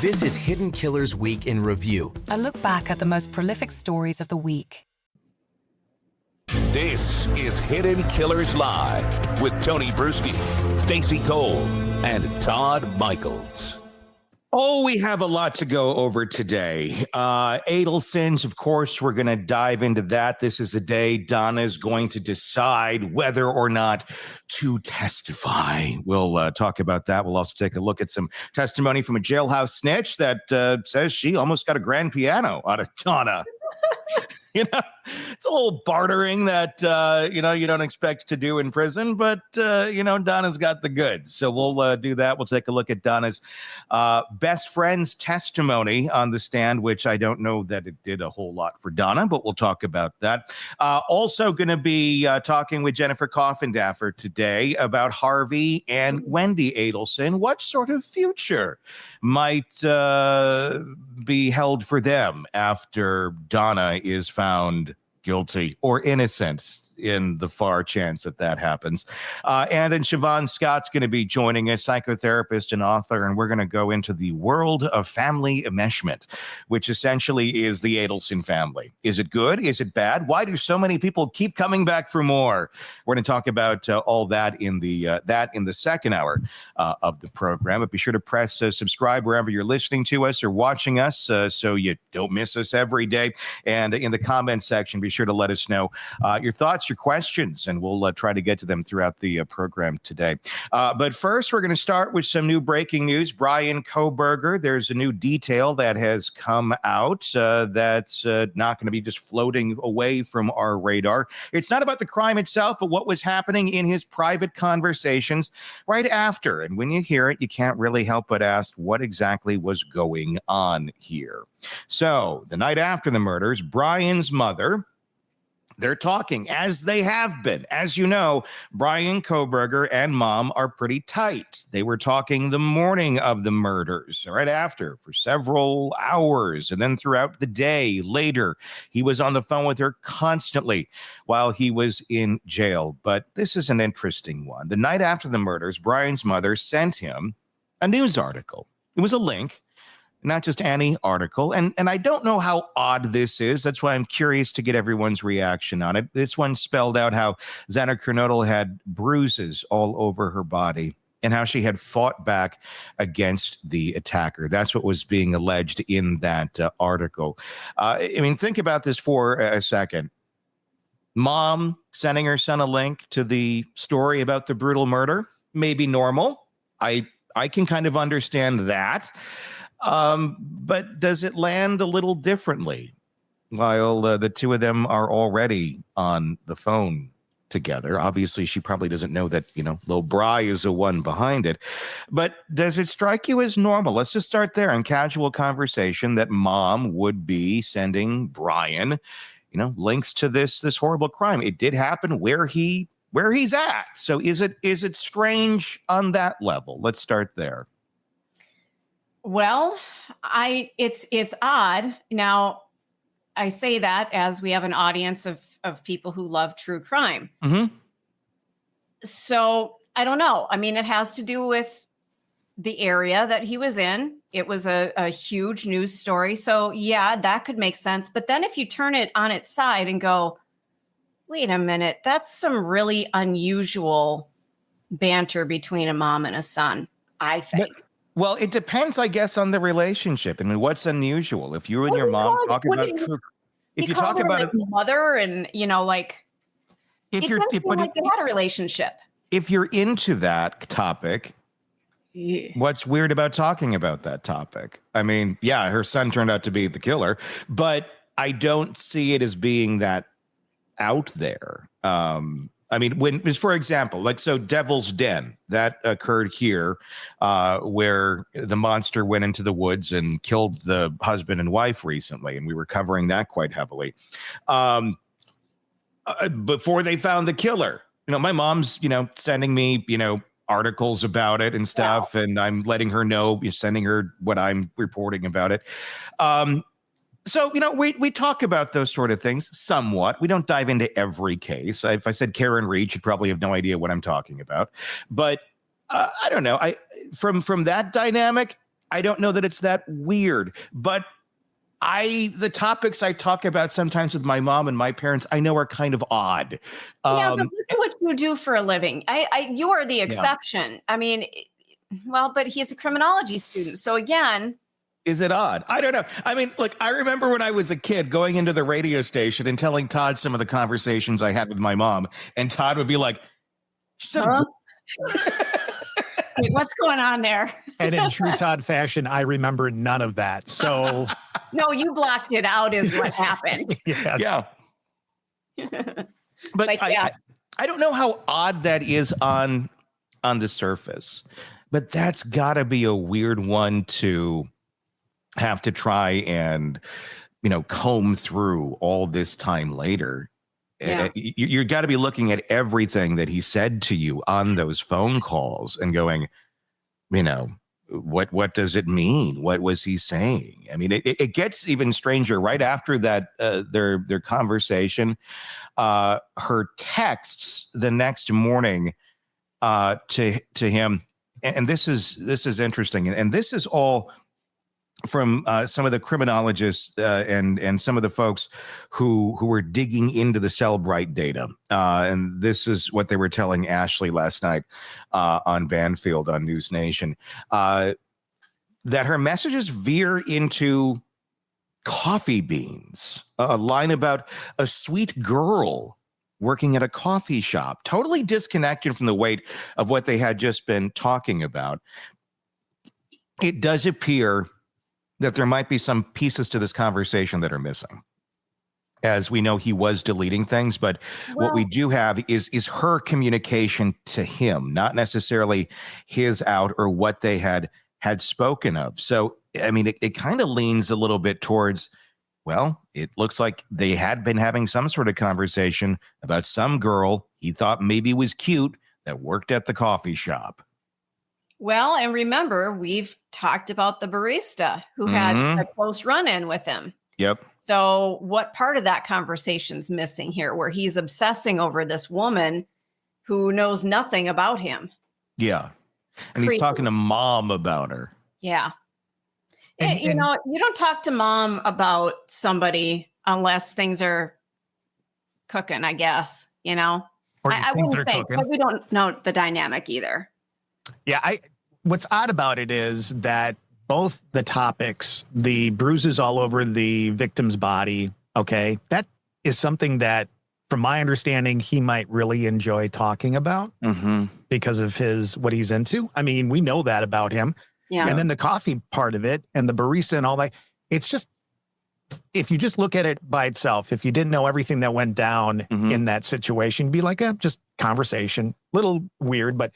This is Hidden Killers Week in Review. A look back at the most prolific stories of the week. This is Hidden Killers Live with Tony Brueski, Stacey Cole, and Todd Michaels. Oh, we have a lot to go over today. Adelsons, of course, we're going to dive into that. This is the day Donna is going to decide whether or not to testify. We'll talk about that. We'll also take a look at some testimony from a jailhouse snitch that says she almost got a grand piano out of Donna. You know, it's a little bartering that, you don't expect to do in prison, but, Donna's got the goods. So we'll do that. We'll take a look at Donna's best friend's testimony on the stand, which I don't know that it did a whole lot for Donna, but we'll talk about that. Also going to be talking with Jennifer Coffindaffer today about Harvey and Wendy Adelson. What sort of future might be held for them after Donna is found guilty or innocent, in the far chance that happens. And then Siobhan Scott's going to be joining us, psychotherapist and author, and we're going to go into the world of family enmeshment, which essentially is the Adelson family. Is it good? Is it bad? Why do so many people keep coming back for more? We're going to talk about all that in the second hour of the program. But be sure to press subscribe wherever you're listening to us or watching us so you don't miss us every day. And in the comments section, be sure to let us know your thoughts, your questions, and we'll try to get to them throughout the program today. But first, we're going to start with some new breaking news. Brian Kohberger, there's a new detail that has come out that's not going to be just floating away from our radar. It's not about the crime itself, but what was happening in his private conversations right after. And when you hear it, you can't really help but ask what exactly was going on here. So the night after the murders, Brian's mother, they're talking, as they have been. As you know, Brian Kohberger and mom are pretty tight. They were talking the morning of the murders, right after, for several hours. And then throughout the day later, he was on the phone with her constantly while he was in jail. But this is an interesting one. The night after the murders, Brian's mother sent him a news article. It was a link, not just any article. And I don't know how odd this is. That's why I'm curious to get everyone's reaction on it. This one spelled out how Xana Kernodle had bruises all over her body and how she had fought back against the attacker. That's what was being alleged in that article. Think about this for a second. Mom sending her son a link to the story about the brutal murder may be normal. I can kind of understand that. But does it land a little differently while the two of them are already on the phone together? Obviously, she probably doesn't know that, Lil Bry is the one behind it. But does it strike you as normal? Let's just start there in casual conversation that mom would be sending Brian, links to this horrible crime. It did happen where he's at. So is it strange on that level? Let's start there. Well, it's odd. Now, I say that as we have an audience of people who love true crime. Mm-hmm. So I don't know. It has to do with the area that he was in. It was a huge news story. So yeah, that could make sense. But then if you turn it on its side and go, wait a minute, that's some really unusual banter between a mom and a son, I think. Well, it depends, I guess, on the relationship. What's unusual? If you and your mom talk about true, if you talk about it, mother, and if you're like they had a relationship. If you're into that topic, yeah. What's weird about talking about that topic? Yeah, her son turned out to be the killer, but I don't see it as being that out there. For example, Devil's Den, that occurred here, where the monster went into the woods and killed the husband and wife recently, and we were covering that quite heavily. Before they found the killer, my mom's, sending me, articles about it and stuff, wow. And I'm letting her know, sending her what I'm reporting about it. So, we talk about those sort of things somewhat. We don't dive into every case. If I said Karen Reed, you'd probably have no idea what I'm talking about. But I don't know. From that dynamic, I don't know that it's that weird, but the topics I talk about sometimes with my mom and my parents, I know are kind of odd. Yeah, but look at what you do for a living. You are the exception. I mean, well, but he's a criminology student. So again, is it odd? I don't know. I mean, look, I remember when I was a kid going into the radio station and telling Todd some of the conversations I had with my mom, and Todd would be like, huh? Wait, what's going on there? And in true Todd fashion, I remember none of that. So no, you blocked it out is what happened. Yes. Yeah. But like, I don't know how odd that is on the surface, but that's got to be a weird one to have to try and, comb through all this time later. Yeah. You got to be looking at everything that he said to you on those phone calls and going, what does it mean? What was he saying? I mean, it gets even stranger right after that, their conversation, her texts the next morning to him. And this is interesting. And this is all from some of the criminologists and some of the folks who were digging into the Cellbrite data. And this is what they were telling Ashley last night on Banfield on News Nation, that her messages veer into coffee beans, a line about a sweet girl working at a coffee shop, totally disconnected from the weight of what they had just been talking about. It does appear that there might be some pieces to this conversation that are missing. As we know, he was deleting things, but what we do have is her communication to him, not necessarily his out or what they had spoken of. So, I mean, it kind of leans a little bit towards, well, it looks like they had been having some sort of conversation about some girl he thought maybe was cute that worked at the coffee shop. Well, and remember, we've talked about the barista who had a close run-in with him. Yep. So what part of that conversation's missing here, where he's obsessing over this woman who knows nothing about him? Yeah. And he's talking to mom about her. Yeah. You don't talk to mom about somebody unless things are cooking, I guess, Or I wouldn't think, but we don't know the dynamic either. Yeah, what's odd about it is that both the topics, the bruises all over the victim's body, okay, that is something that, from my understanding, he might really enjoy talking about because of what he's into. I mean, we know that about him. Yeah. And then the coffee part of it and the barista and all that, it's just, if you just look at it by itself, if you didn't know everything that went down in that situation, you'd be like, just conversation, little weird, but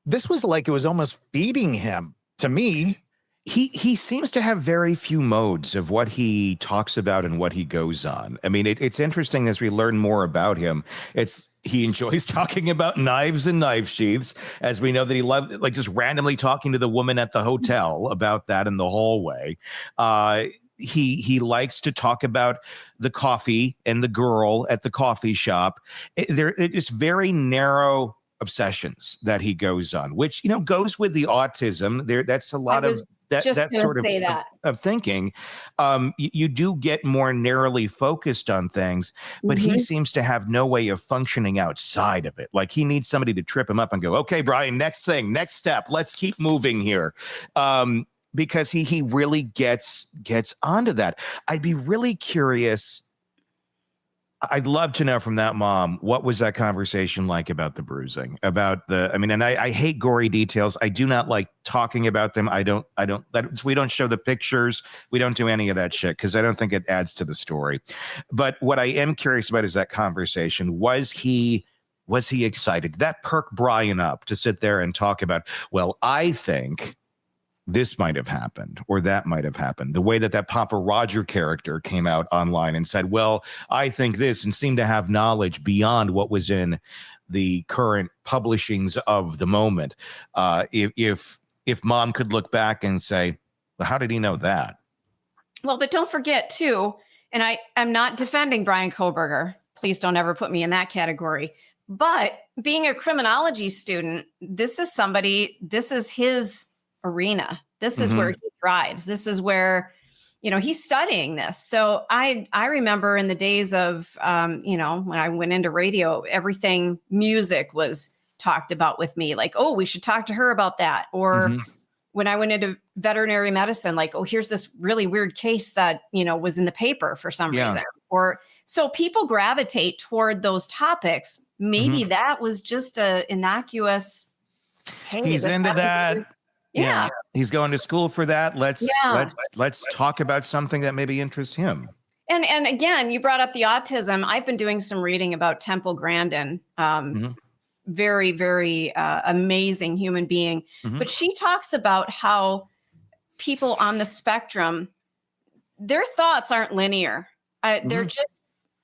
this was like, it was almost feeding him to me. He seems to have very few modes of what he talks about and what he goes on. I mean, it's interesting as we learn more about him. He enjoys talking about knives and knife sheaths, as we know that he loved, like, just randomly talking to the woman at the hotel about that in the hallway. He likes to talk about the coffee and the girl at the coffee shop. It's very narrow obsessions that he goes on, which, goes with the autism. That's a lot of that sort of thinking. You do get more narrowly focused on things, but he seems to have no way of functioning outside of it. Like, he needs somebody to trip him up and go, okay, Brian, next thing, next step, let's keep moving here. Because he really gets onto that. I'd be really curious. I'd love to know from that mom, what was that conversation like about the bruising, and I hate gory details. I do not like talking about them. We don't show the pictures. We don't do any of that shit because I don't think it adds to the story. But what I am curious about is that conversation. Was he excited? Did that perk Brian up to sit there and talk about, well, I think this might have happened or that might have happened? The way that Papa Roger character came out online and said, well, I think this, and seemed to have knowledge beyond what was in the current publishings of the moment. If mom could look back and say, well, how did he know that? Well, but don't forget too, and I'm not defending Brian Kohberger. Please don't ever put me in that category. But being a criminology student, this is his arena. This is where he thrives. This is where, he's studying this. So I remember in the days of, when I went into radio, everything music was talked about with me. Like, oh, we should talk to her about that. Or when I went into veterinary medicine, like, oh, here's this really weird case that, was in the paper for some reason. Or so people gravitate toward those topics. Maybe that was just a innocuous, hey, he's into that. Yeah. He's going to school for that. Let's talk about something that maybe interests him. And again, you brought up the autism. I've been doing some reading about Temple Grandin. Very, very amazing human being. But she talks about how people on the spectrum, their thoughts aren't linear. They're just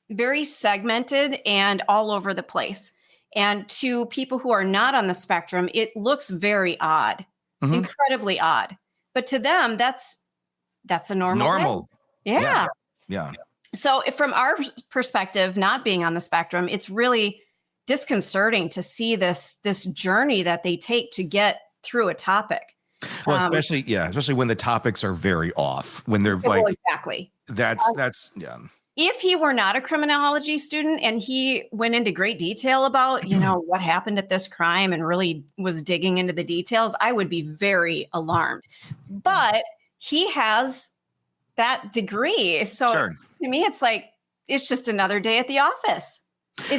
very segmented and all over the place. And to people who are not on the spectrum, it looks very odd, incredibly odd. But to them, that's a normal. Yeah. So from our perspective, not being on the spectrum, it's really disconcerting to see this journey that they take to get through a topic. Well, especially when the topics are very off, when they're exactly. That's If he were not a criminology student and he went into great detail about, what happened at this crime and really was digging into the details, I would be very alarmed. But he has that degree. So to me, it's like, it's just another day at the office.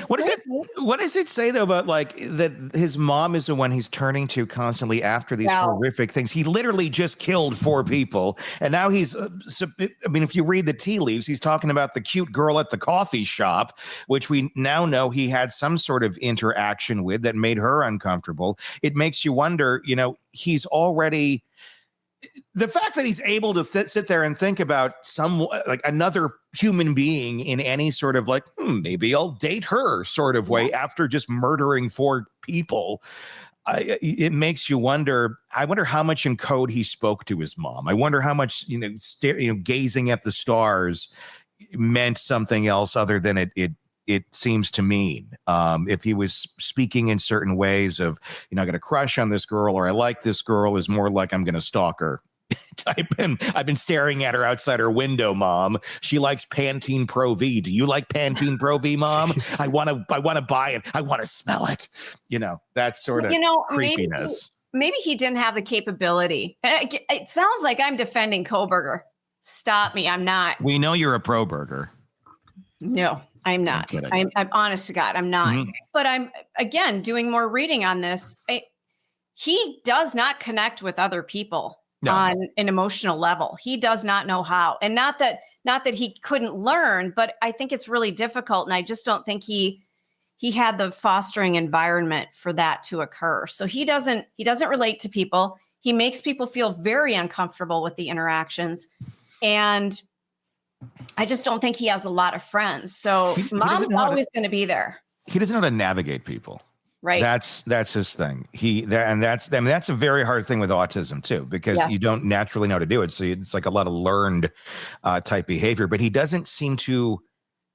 What does it say though about like that his mom is the one he's turning to constantly after these horrific things? He literally just killed 4 people, and now he's if you read the tea leaves, he's talking about the cute girl at the coffee shop, which we now know he had some sort of interaction with that made her uncomfortable. It makes you wonder, he's already, the fact that he's able to sit there and think about another human being in any sort of like, maybe I'll date her sort of way after just murdering 4 people. It makes you wonder. I wonder how much in code he spoke to his mom. I wonder how much, gazing at the stars meant something else other than it seems to mean. If he was speaking in certain ways of, I got a crush on this girl, or I like this girl, is more like I'm going to stalk her type. And I've been staring at her outside her window, Mom. She likes Pantene Pro V. Do you like Pantene Pro V, Mom? I want to buy it. I want to smell it. That sort of creepiness. Maybe he didn't have the capability. And it sounds like I'm defending Kohberger. Stop me. I'm not. We know you're a pro-burger. No. I'm not. I'm honest to God, I'm not. But I'm, again, doing more reading on this. He does not connect with other people on an emotional level. He does not know how. And not that he couldn't learn, but I think it's really difficult. And I just don't think he had the fostering environment for that to occur. So he doesn't relate to people. He makes people feel very uncomfortable with the interactions. And I just don't think he has a lot of friends. So Mom's always going to be there. He doesn't know how to navigate people. Right. That's his thing. That's a very hard thing with autism too, because you don't naturally know how to do it. So it's like a lot of learned type behavior, but he doesn't seem to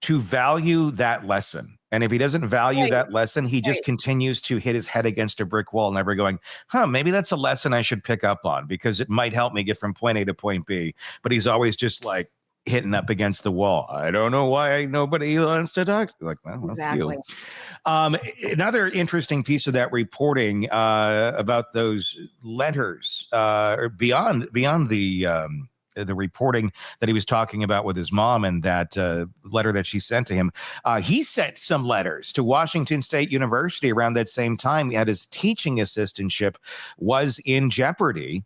value that lesson. And if he doesn't value that lesson, he just continues to hit his head against a brick wall, never going, maybe that's a lesson I should pick up on because it might help me get from point A to point B. But he's always just like hitting up against the wall. I don't know why nobody wants to talk. Like, well, exactly. That's you. Another interesting piece of that reporting about those letters, beyond the reporting that he was talking about with his mom and that letter that she sent to him. He sent some letters to Washington State University around that same time. His teaching assistantship was in jeopardy.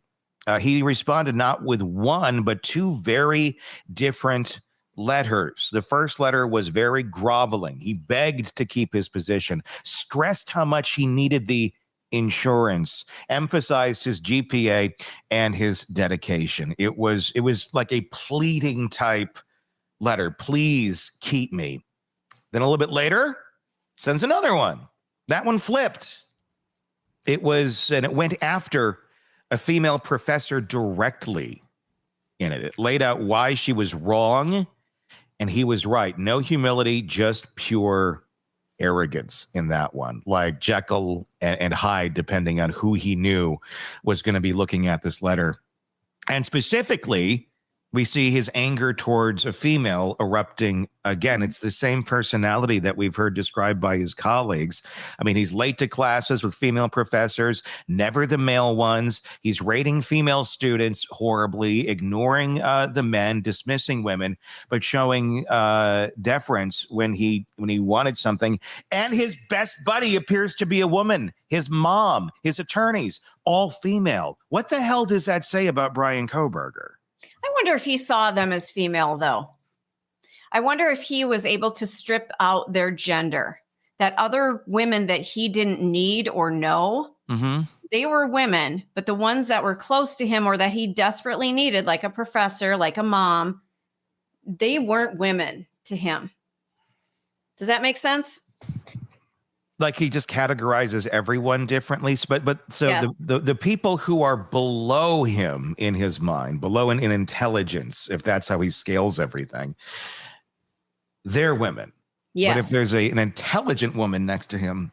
He responded not with one, but 2 very different letters. The first letter was very groveling. He begged to keep his position, stressed how much he needed the insurance, emphasized his GPA and his dedication. It was like a pleading type letter. Please keep me. Then a little bit later, sends another one. That one flipped. It went after a female professor directly in it. It laid out why she was wrong and he was right. No humility, just pure arrogance in that one. Like Jekyll and Hyde, depending on who he knew was going to be looking at this letter And specifically, we see his anger towards a female erupting again. It's the same personality that we've heard described by his colleagues. I mean, he's late to classes with female professors, never the male ones. He's rating female students horribly, ignoring the men, dismissing women, but showing deference when he wanted something. And his best buddy appears to be a woman. His mom, his attorneys, all female. What the hell does that say about Brian Kohberger? I wonder if he saw them as female, though. I wonder if he was able to strip out their gender, that other women that he didn't need or know, they were women, but the ones that were close to him or that he desperately needed, like a professor, like a mom, they weren't women to him. Does that make sense? Like he just categorizes everyone differently. So yes. the people who are below him in his mind, below in intelligence, if that's how he scales everything, they're women. Yes. But if there's an intelligent woman next to him,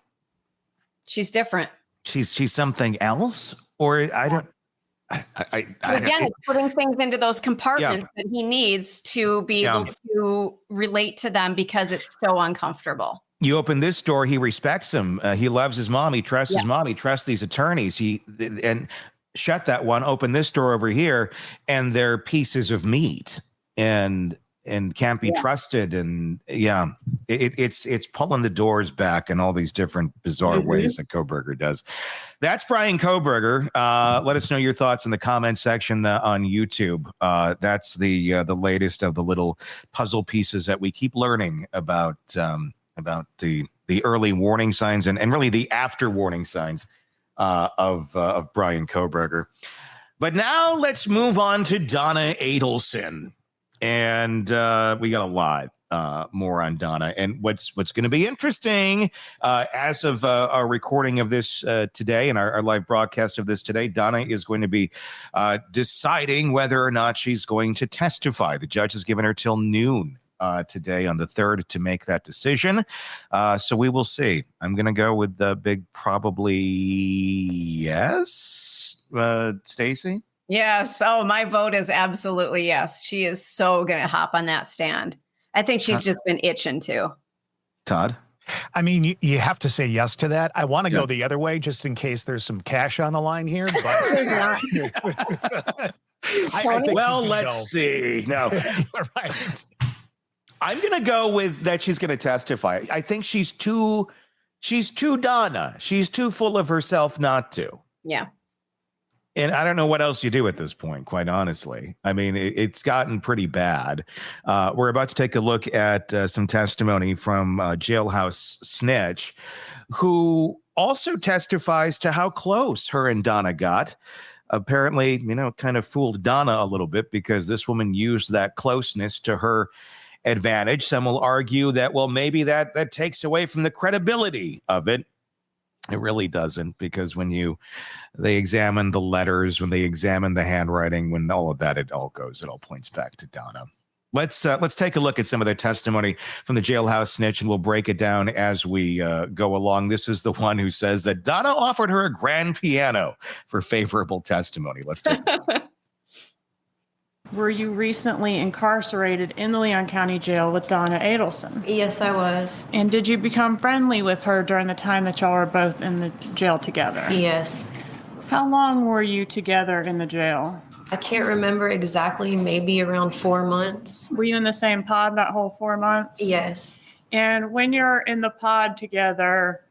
she's different. She's something else, or I don't. Again, it's putting things into those compartments that he needs to be able to relate to them because it's so uncomfortable. You open this door, he respects him. He loves his mom. He trusts his mom. He trusts these attorneys. And shut that one, open this door over here, and they're pieces of meat and can't be trusted. And it's pulling the doors back in all these different bizarre ways that Kohberger does. That's Brian Kohberger. Let us know your thoughts in the comment section on YouTube. That's the latest of the little puzzle pieces that we keep learning about the early warning signs and really the after warning signs of Brian Kohberger. But now let's move on to Donna Adelson. And we got a lot more on Donna. And what's going to be interesting as of our recording of this today and our live broadcast of this today, Donna is going to be deciding whether or not she's going to testify. The judge has given her till noon today on the 3rd to make that decision. So we will see. I'm going to go with the big probably yes. Stacey? Yes. Oh, my vote is absolutely yes. She is so going to hop on that stand. I think she's just been itching to. Todd? I mean, you have to say yes to that. I want to go the other way just in case there's some cash on the line here. But let's see. No. Right. I'm going to go with that she's going to testify. I think she's too Donna. She's too full of herself not to. Yeah. And I don't know what else you do at this point, quite honestly. I mean, it's gotten pretty bad. We're about to take a look at some testimony from Jailhouse Snitch, who also testifies to how close her and Donna got. Apparently, kind of fooled Donna a little bit because this woman used that closeness to her advantage. Some will argue that, well, maybe that takes away from the credibility of it. It really doesn't, because when they examine the letters, when they examine the handwriting, when all of that, it all points back to Donna. Let's take a look at some of the testimony from the Jailhouse Snitch, and we'll break it down as we go along. This is the one who says that Donna offered her a grand piano for favorable testimony. Let's take a look. Were you recently incarcerated in the Leon County Jail with Donna Adelson? Yes, I was. And did you become friendly with her during the time that y'all were both in the jail together? Yes. How long were you together in the jail? I can't remember exactly, maybe around 4 months. Were you in the same pod that whole 4 months? Yes. And when you're in the pod together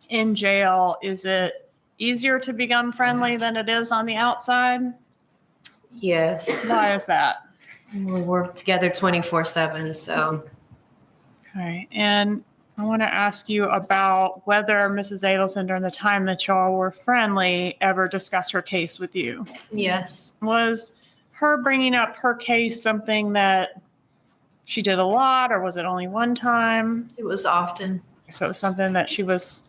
in jail, is it easier to become friendly than it is on the outside? Yes. Why is that? We work together 24/7, so. Okay. And I want to ask you about whether Mrs. Adelson, during the time that y'all were friendly, ever discussed her case with you. Yes. Was her bringing up her case something that she did a lot, or was it only one time? It was often. So it was something that she was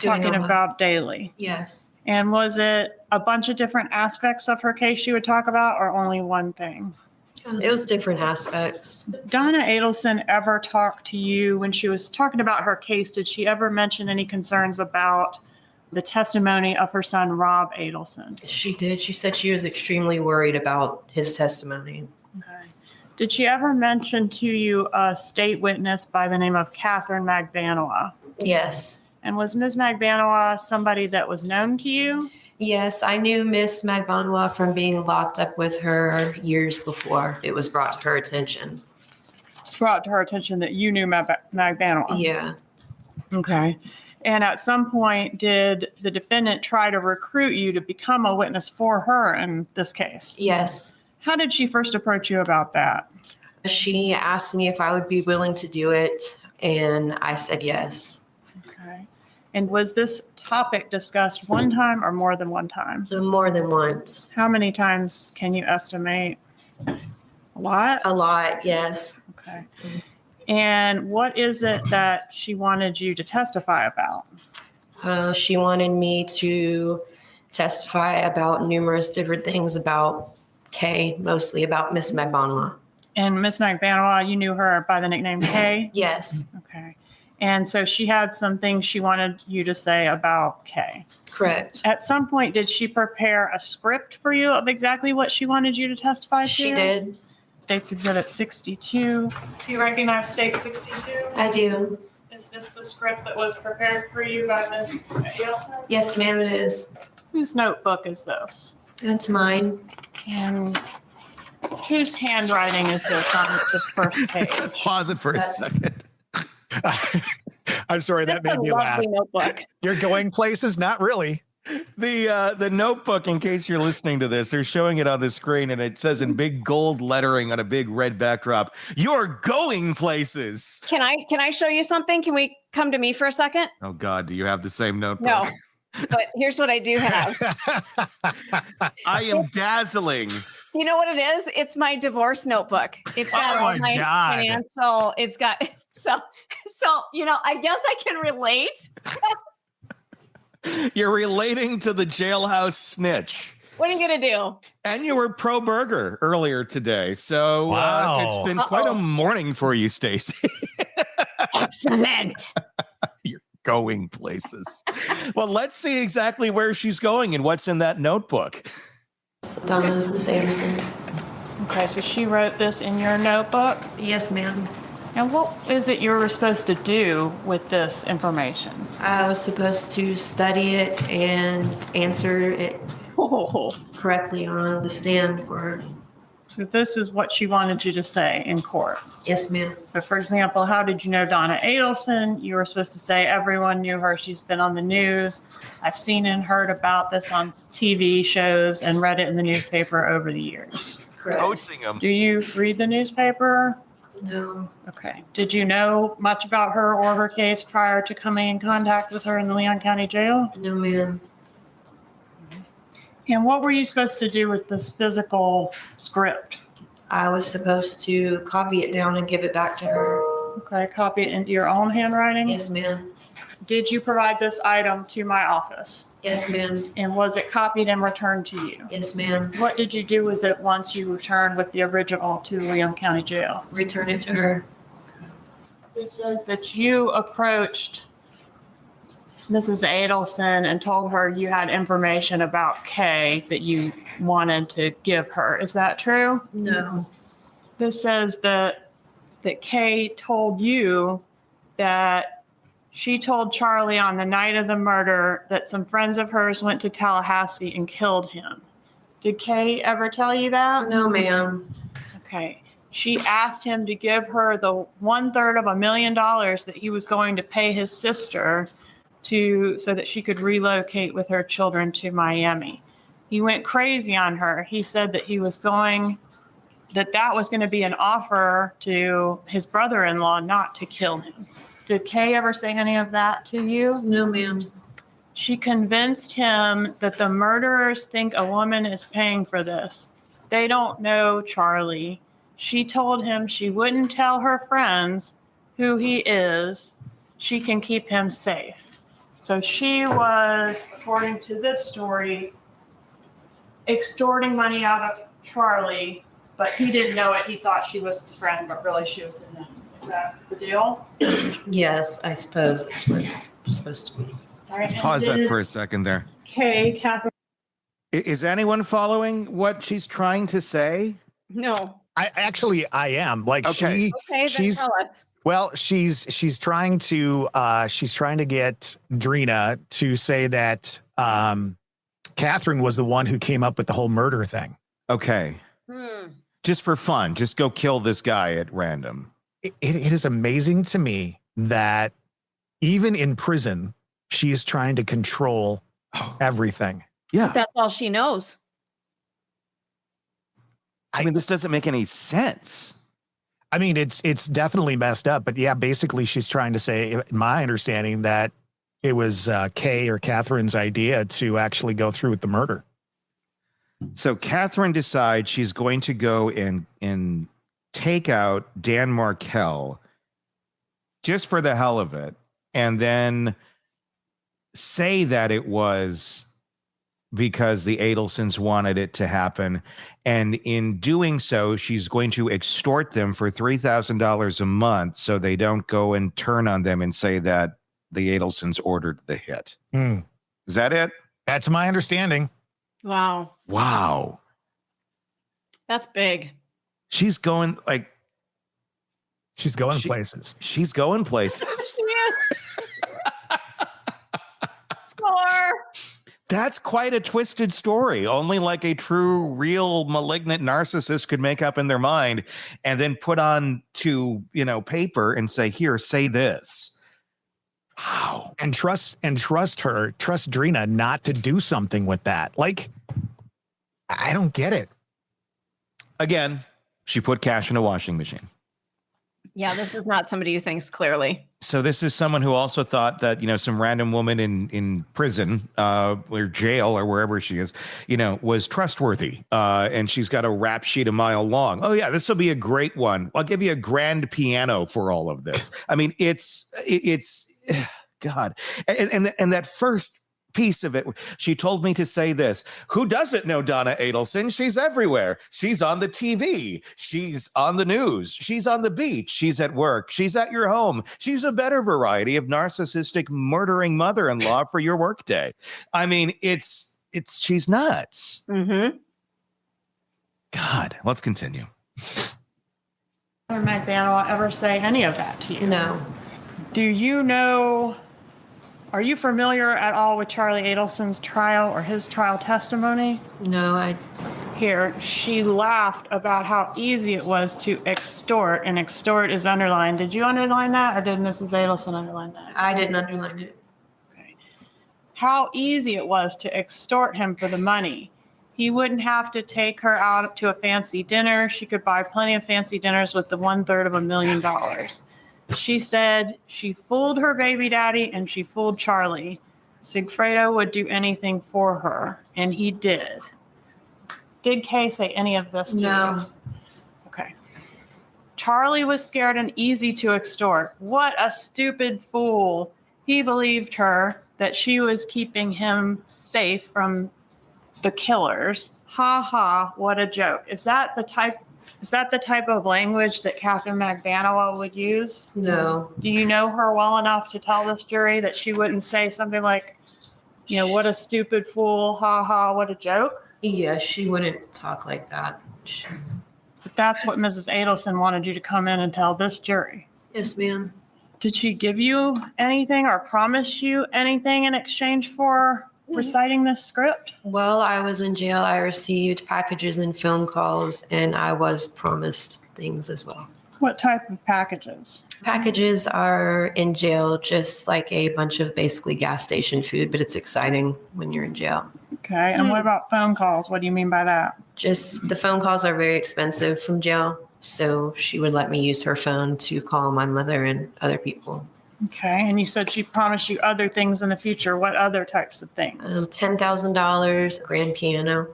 Doing talking a lot. about daily. Yes. And was it a bunch of different aspects of her case she would talk about, or only one thing? It was different aspects. Donna Adelson ever talked to you when she was talking about her case? Did she ever mention any concerns about the testimony of her son, Rob Adelson. She did. She said she was extremely worried about his testimony. Okay. Did she ever mention to you a state witness by the name of Catherine Magbanua? Yes. And was Ms. Magbanua somebody that was known to you? Yes, I knew Miss Magbanua from being locked up with her years before it was brought to her attention. Brought to her attention that you knew Magbanua? Yeah. Okay. And at some point, did the defendant try to recruit you to become a witness for her in this case? Yes. How did she first approach you about that? She asked me if I would be willing to do it, and I said yes. Okay. And was this topic discussed one time or more than one time? More than once. How many times can you estimate? A lot? A lot, yes. Okay. And what is it that she wanted you to testify about? She wanted me to testify about numerous different things about Kay, mostly about Miss Magbanua. And Miss Magbanua, you knew her by the nickname Kay? Yes. Okay. And so she had some things she wanted you to say about Kay. Correct. At some point, did she prepare a script for you of exactly what she wanted you to testify to? She did. State's Exhibit 62. Do you recognize State 62? I do. Is this the script that was prepared for you by Ms. Adelson? Yes, ma'am, it is. Whose notebook is this? That's mine. And whose handwriting is this on this first page? Pause it for a second. I'm sorry, that made me laugh. Notebook. You're going places? Not really. The notebook, in case you're listening to this, they're showing it on the screen, and it says in big gold lettering on a big red backdrop, "You're going places." Can I show you something? Can we come to me for a second? Oh God, do you have the same notebook? No, but here's what I do have. I am dazzling. Do you know what it is? It's my divorce notebook. It's got Oh all my my God. financial. It's got so I guess I can relate. You're relating to the jailhouse snitch. What are you gonna do? And you were pro burger earlier today. So Wow. it's been quite a morning for you, Stacy. Excellent. You're going places. Well, let's see exactly where she's going and what's in that notebook. Donna's Miss Anderson. Okay, so she wrote this in your notebook. Yes, ma'am. And what is it you were supposed to do with this information? I was supposed to study it and answer it correctly on the stand for her. So this is what she wanted you to say in court. Yes, ma'am. So for example, how did you know Donna Adelson? You were supposed to say everyone knew her. She's been on the news. I've seen and heard about this on TV shows and read it in the newspaper over the years. Correct. Coaching them. Do you read the newspaper? No. Okay. Did you know much about her or her case prior to coming in contact with her in the Leon County Jail? No, ma'am. And what were you supposed to do with this physical script? I was supposed to copy it down and give it back to her. Okay, copy it into your own handwriting? Yes, ma'am. Did you provide this item to my office? Yes, ma'am. And was it copied and returned to you? Yes, ma'am. What did you do with it once you returned with the original to Leon County Jail? Return it to her. It says that you approached Mrs. Adelson and told her you had information about Kay that you wanted to give her. Is that true? No. This says that Kay told you that she told Charlie on the night of the murder that some friends of hers went to Tallahassee and killed him. Did Kay ever tell you that? No, ma'am. Okay. She asked him to give her the 1/3 of $1 million that he was going to pay his sister so that she could relocate with her children to Miami. He went crazy on her. He said that that was going to be an offer to his brother-in-law not to kill him. Did Kay ever say any of that to you? No, ma'am. She convinced him that the murderers think a woman is paying for this. They don't know Charlie. She told him she wouldn't tell her friends who he is. She can keep him safe. So she was, according to this story, extorting money out of Charlie, but he didn't know it. He thought she was his friend, but really she was his enemy. Is that the deal? Yes, I suppose that's what it's supposed to be. All right, Pause that for a second there. Okay, Catherine. Is anyone following what she's trying to say? No. I am like Okay. Okay, then she's tell us. well, she's trying to get Drina to say that Catherine was the one who came up with the whole murder thing. Okay. Just for fun, just go kill this guy at random. It is amazing to me that even in prison, she is trying to control everything. Yeah. That's all she knows. I mean, this doesn't make any sense. I mean, it's definitely messed up, but yeah, basically she's trying to say, in my understanding, that it was Kay or Catherine's idea to actually go through with the murder. So Catherine decides she's going to go and take out Dan Markel just for the hell of it, and then say that it was because the Adelsons wanted it to happen. And in doing so, she's going to extort them for $3,000 a month so they don't go and turn on them and say that the Adelsons ordered the hit. Is that it? That's my understanding. Wow. Wow. That's big. She's going like... She's going places. She's going places. Score. That's quite a twisted story. Only like a true, real, malignant narcissist could make up in their mind and then put on to, paper and say, here, say this. Wow. And trust Drina not to do something with that. Like, I don't get it. Again, she put cash in a washing machine. Yeah, this is not somebody who thinks clearly. So this is someone who also thought that, some random woman in prison or jail or wherever she is, was trustworthy. And she's got a rap sheet a mile long. Oh, yeah, this will be a great one. I'll give you a grand piano for all of this. I mean, it's God. And that first piece of it, she told me to say this. Who doesn't know Donna Adelson? She's everywhere. She's on the TV. She's on the news. She's on the beach. She's at work. She's at your home. She's a better variety of narcissistic murdering mother-in-law for your workday. I mean, she's nuts. Mm-hmm. God, let's continue. Did McDaniel ever say any of that to you? No. Do you know... Are you familiar at all with Charlie Adelson's trial or his trial testimony? No, Here, she laughed about how easy it was to extort, and extort is underlined. Did you underline that, or did Mrs. Adelson underline that? I didn't underline it. Okay. How easy it was to extort him for the money. He wouldn't have to take her out to a fancy dinner. She could buy plenty of fancy dinners with the $1/3 of $1 million. She said she fooled her baby daddy and she fooled Charlie. Sigfredo would do anything for her, and he did. Did Kay say any of this to you? Okay. Charlie was scared and easy to extort. What a stupid fool. He believed her that she was keeping him safe from the killers. Ha ha, what a joke. Is that the type of language that Catherine McDaniel would use? No. Do you know her well enough to tell this jury that she wouldn't say something like, what a stupid fool, ha ha, what a joke? Yeah, she wouldn't talk like that. But that's what Mrs. Adelson wanted you to come in and tell this jury. Yes, ma'am. Did she give you anything or promise you anything in exchange for reciting this script? Well, I was in jail. I received packages and phone calls, and I was promised things as well. What type of packages? Packages are in jail, just like a bunch of basically gas station food, but it's exciting when you're in jail. Okay, and what about phone calls? What do you mean by that? Just the phone calls are very expensive from jail, so she would let me use her phone to call my mother and other people. Okay, and you said she promised you other things in the future. What other types of things? $10,000, grand piano.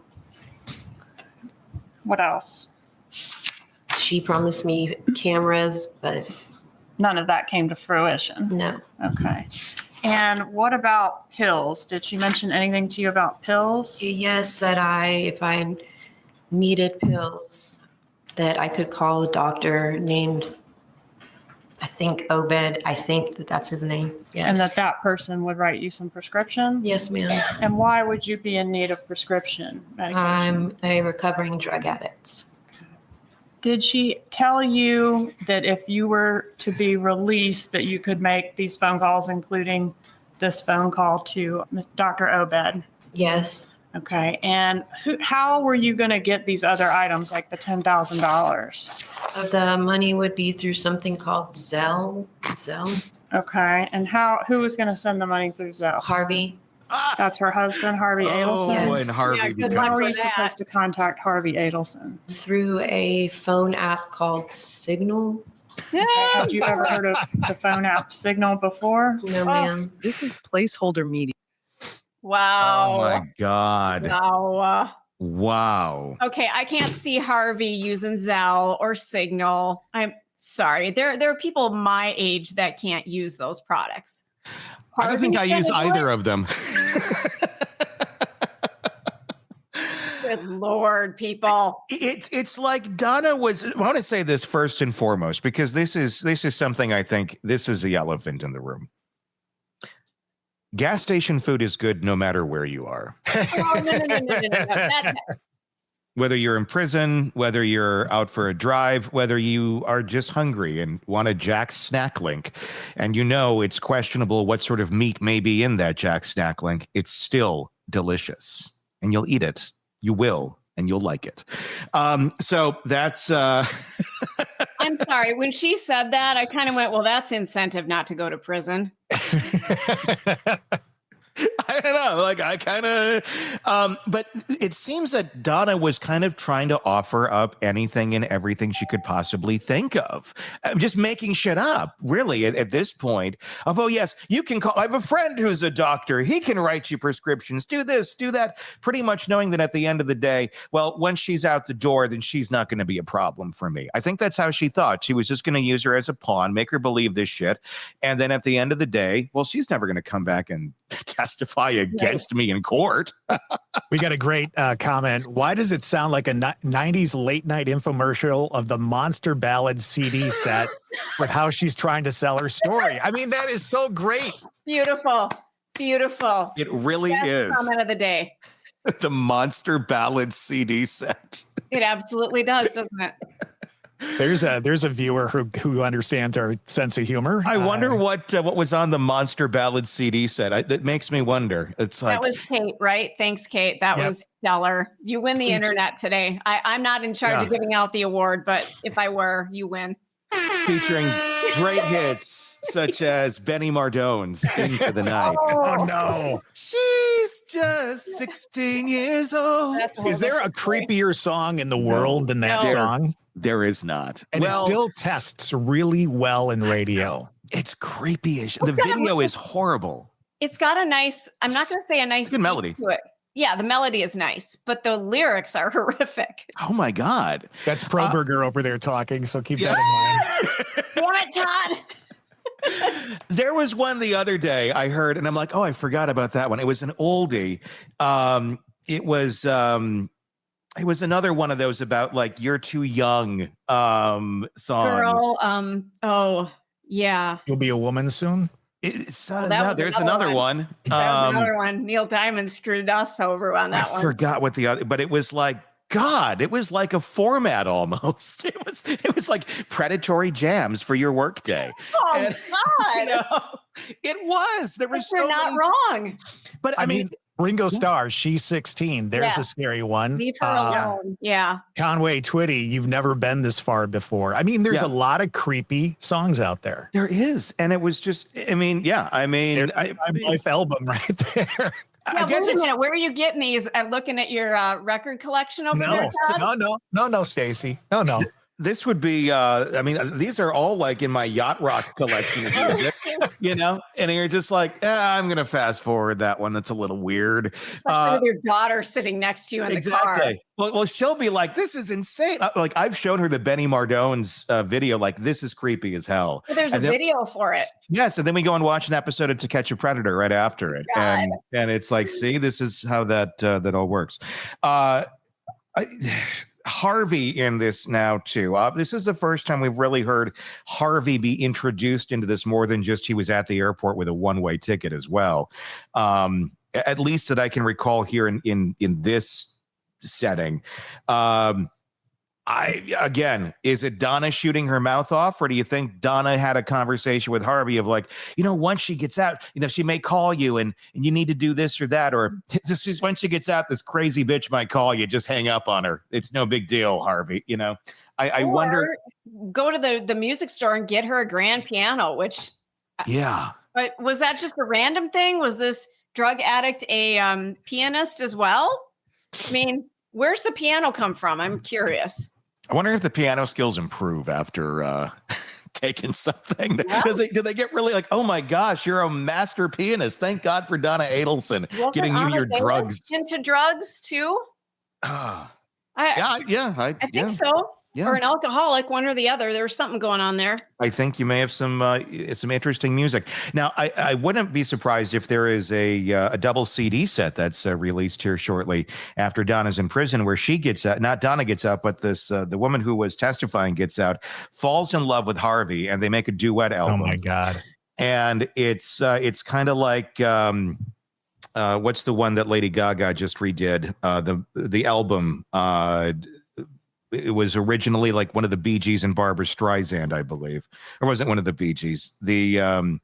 What else? She promised me cameras, but None of that came to fruition. no. Okay. And what about pills? Did she mention anything to you about pills? Yes, that if I needed pills, that I could call a doctor named, I think Obed. I think that's his name. Yes. And that person would write you some prescription? Yes, ma'am. And why would you be in need of prescription medication? I'm a recovering drug addict. Did she tell you that if you were to be released that you could make these phone calls, including this phone call to Dr. Obed? Yes. Okay. And how were you going to get these other items, like the $10,000? The money would be through something called Zelle. Okay. And who was going to send the money through Zelle? Harvey. That's her husband, Harvey Adelson? Yes. And Harvey. Yeah, good becomes- luck. How are for you that. supposed to contact Harvey Adelson? Through a phone app called Signal. Have you ever heard of the phone app Signal before? No, ma'am. This is placeholder media. Wow. Oh my God. Wow. Wow. Okay, I can't see Harvey using Zelle or Signal. I'm sorry. There are people my age that can't use those products. I don't think I use either of them. Good Lord, people. It's like Donna was. I want to say this first and foremost because this is something I think this is the elephant in the room. Gas station food is good no matter where you are. Oh, no. Whether you're in prison, whether you're out for a drive, whether you are just hungry and want a Jack's Snack Link, and you know it's questionable what sort of meat may be in that Jack's Snack Link, it's still delicious. And you'll eat it. You will, and you'll like it. So that's... I'm sorry. When she said that, I kind of went, well, that's incentive not to go to prison. I don't know. Like I kind of, but it seems that Donna was kind of trying to offer up anything and everything she could possibly think of. Just making shit up, really, at this point. Of, oh, yes, you can call. I have a friend who's a doctor. He can write you prescriptions. Do this, do that. Pretty much knowing that at the end of the day, well, once she's out the door, then she's not going to be a problem for me. I think that's how she thought. She was just going to use her as a pawn, make her believe this shit. And then at the end of the day, well, she's never going to come back and testify against me in court. We got a great comment. Why does it sound like a 90s late night infomercial of the Monster Ballad CD set with how she's trying to sell her story? I mean, that is so great. Beautiful. Beautiful. It really Best is. comment of the day. The Monster Ballad CD set. It absolutely does, doesn't it? There's a viewer who understands our sense of humor. I wonder what was on the Monster Ballad CD set. That makes me wonder. It's like That was Kate, right? Thanks, Kate. That Yep. was stellar. You win the internet today. I'm not in charge of giving out the award, but if I were, you win. featuring great hits such as Benny Mardone's "Into the Night." Oh no! She's just 16 years old. Is there a creepier song in the world than that No. song? There is not. And it still tests really well in radio. It's creepy as the video is horrible. It's got a nice, I'm not going to say a nice Good melody. beat to it. Yeah, the melody is nice, but the lyrics are horrific. Oh my God. That's Kohberger over there talking, so keep that in mind. Damn it, Todd. There was one the other day I heard, and I'm like, oh, I forgot about that one. It was an oldie. It was another one of those about like "You're Too Young" songs. Girl, oh, yeah. You'll be a woman soon. It's Well, that was there's another another one. That was another one. Neil Diamond screwed us over on that I one. forgot what the other, but it was like God. It was like a format almost. It was like predatory jams for your workday. Oh And, God! you know, it was. There was You're so not many, wrong. but I mean, Ringo Starr, she's 16. There's Yeah. a scary one. Leave her alone. Yeah. Conway Twitty, you've never been this far before. I mean, there's a lot of creepy songs out there. there is, and it was just. I mean, yeah. I mean, There's my life album right there. Yeah, I guess wait a it's. minute. Where are you getting these? Looking at your record collection over there, Todd? No, Stacy. No. This would be, I mean, these are all like in my yacht rock collection of music, you know, and you're just like, I'm going to fast forward that one. That's a little weird. Especially with your daughter sitting next to you in the car. Well, she'll be like, this is insane. Like I've shown her the Benny Mardone's video, like this is creepy as hell. But there's And a then- video for it. Yes. And then we go and watch an episode of To Catch a Predator right after it. God. And it's like, see, this is how that all works. Harvey in this now too. This is the first time we've really heard Harvey be introduced into this more than just he was at the airport with a one-way ticket as well. At least that I can recall here in this setting. Is it Donna shooting her mouth off, or do you think Donna had a conversation with Harvey of like, once she gets out, she may call you and you need to do this or that, or this is when she gets out, this crazy bitch might call you, just hang up on her. It's no big deal, Harvey. I wonder. Go to the music store and get her a grand piano, which. Yeah. But was that just a random thing? Was this drug addict a pianist as well? I mean, where's the piano come from? I'm curious. I wonder if the piano skills improve after taking something. Yeah. Do they get really like, oh my gosh, you're a master pianist. Thank God for Donna Adelson getting you your drugs. Into drugs too? I think so. Yeah. Or an alcoholic, one or the other. There was something going on there. I think you may have some interesting music. Now, I wouldn't be surprised if there is a double CD set that's released here shortly after Donna's in prison, where she gets out. Not Donna gets out, but the woman who was testifying gets out, falls in love with Harvey, and they make a duet album. Oh my God! And it's kind of like. What's the one that Lady Gaga just redid? The album. It was originally like one of the Bee Gees and Barbra Streisand, I believe, or was it one of the Bee Gees? A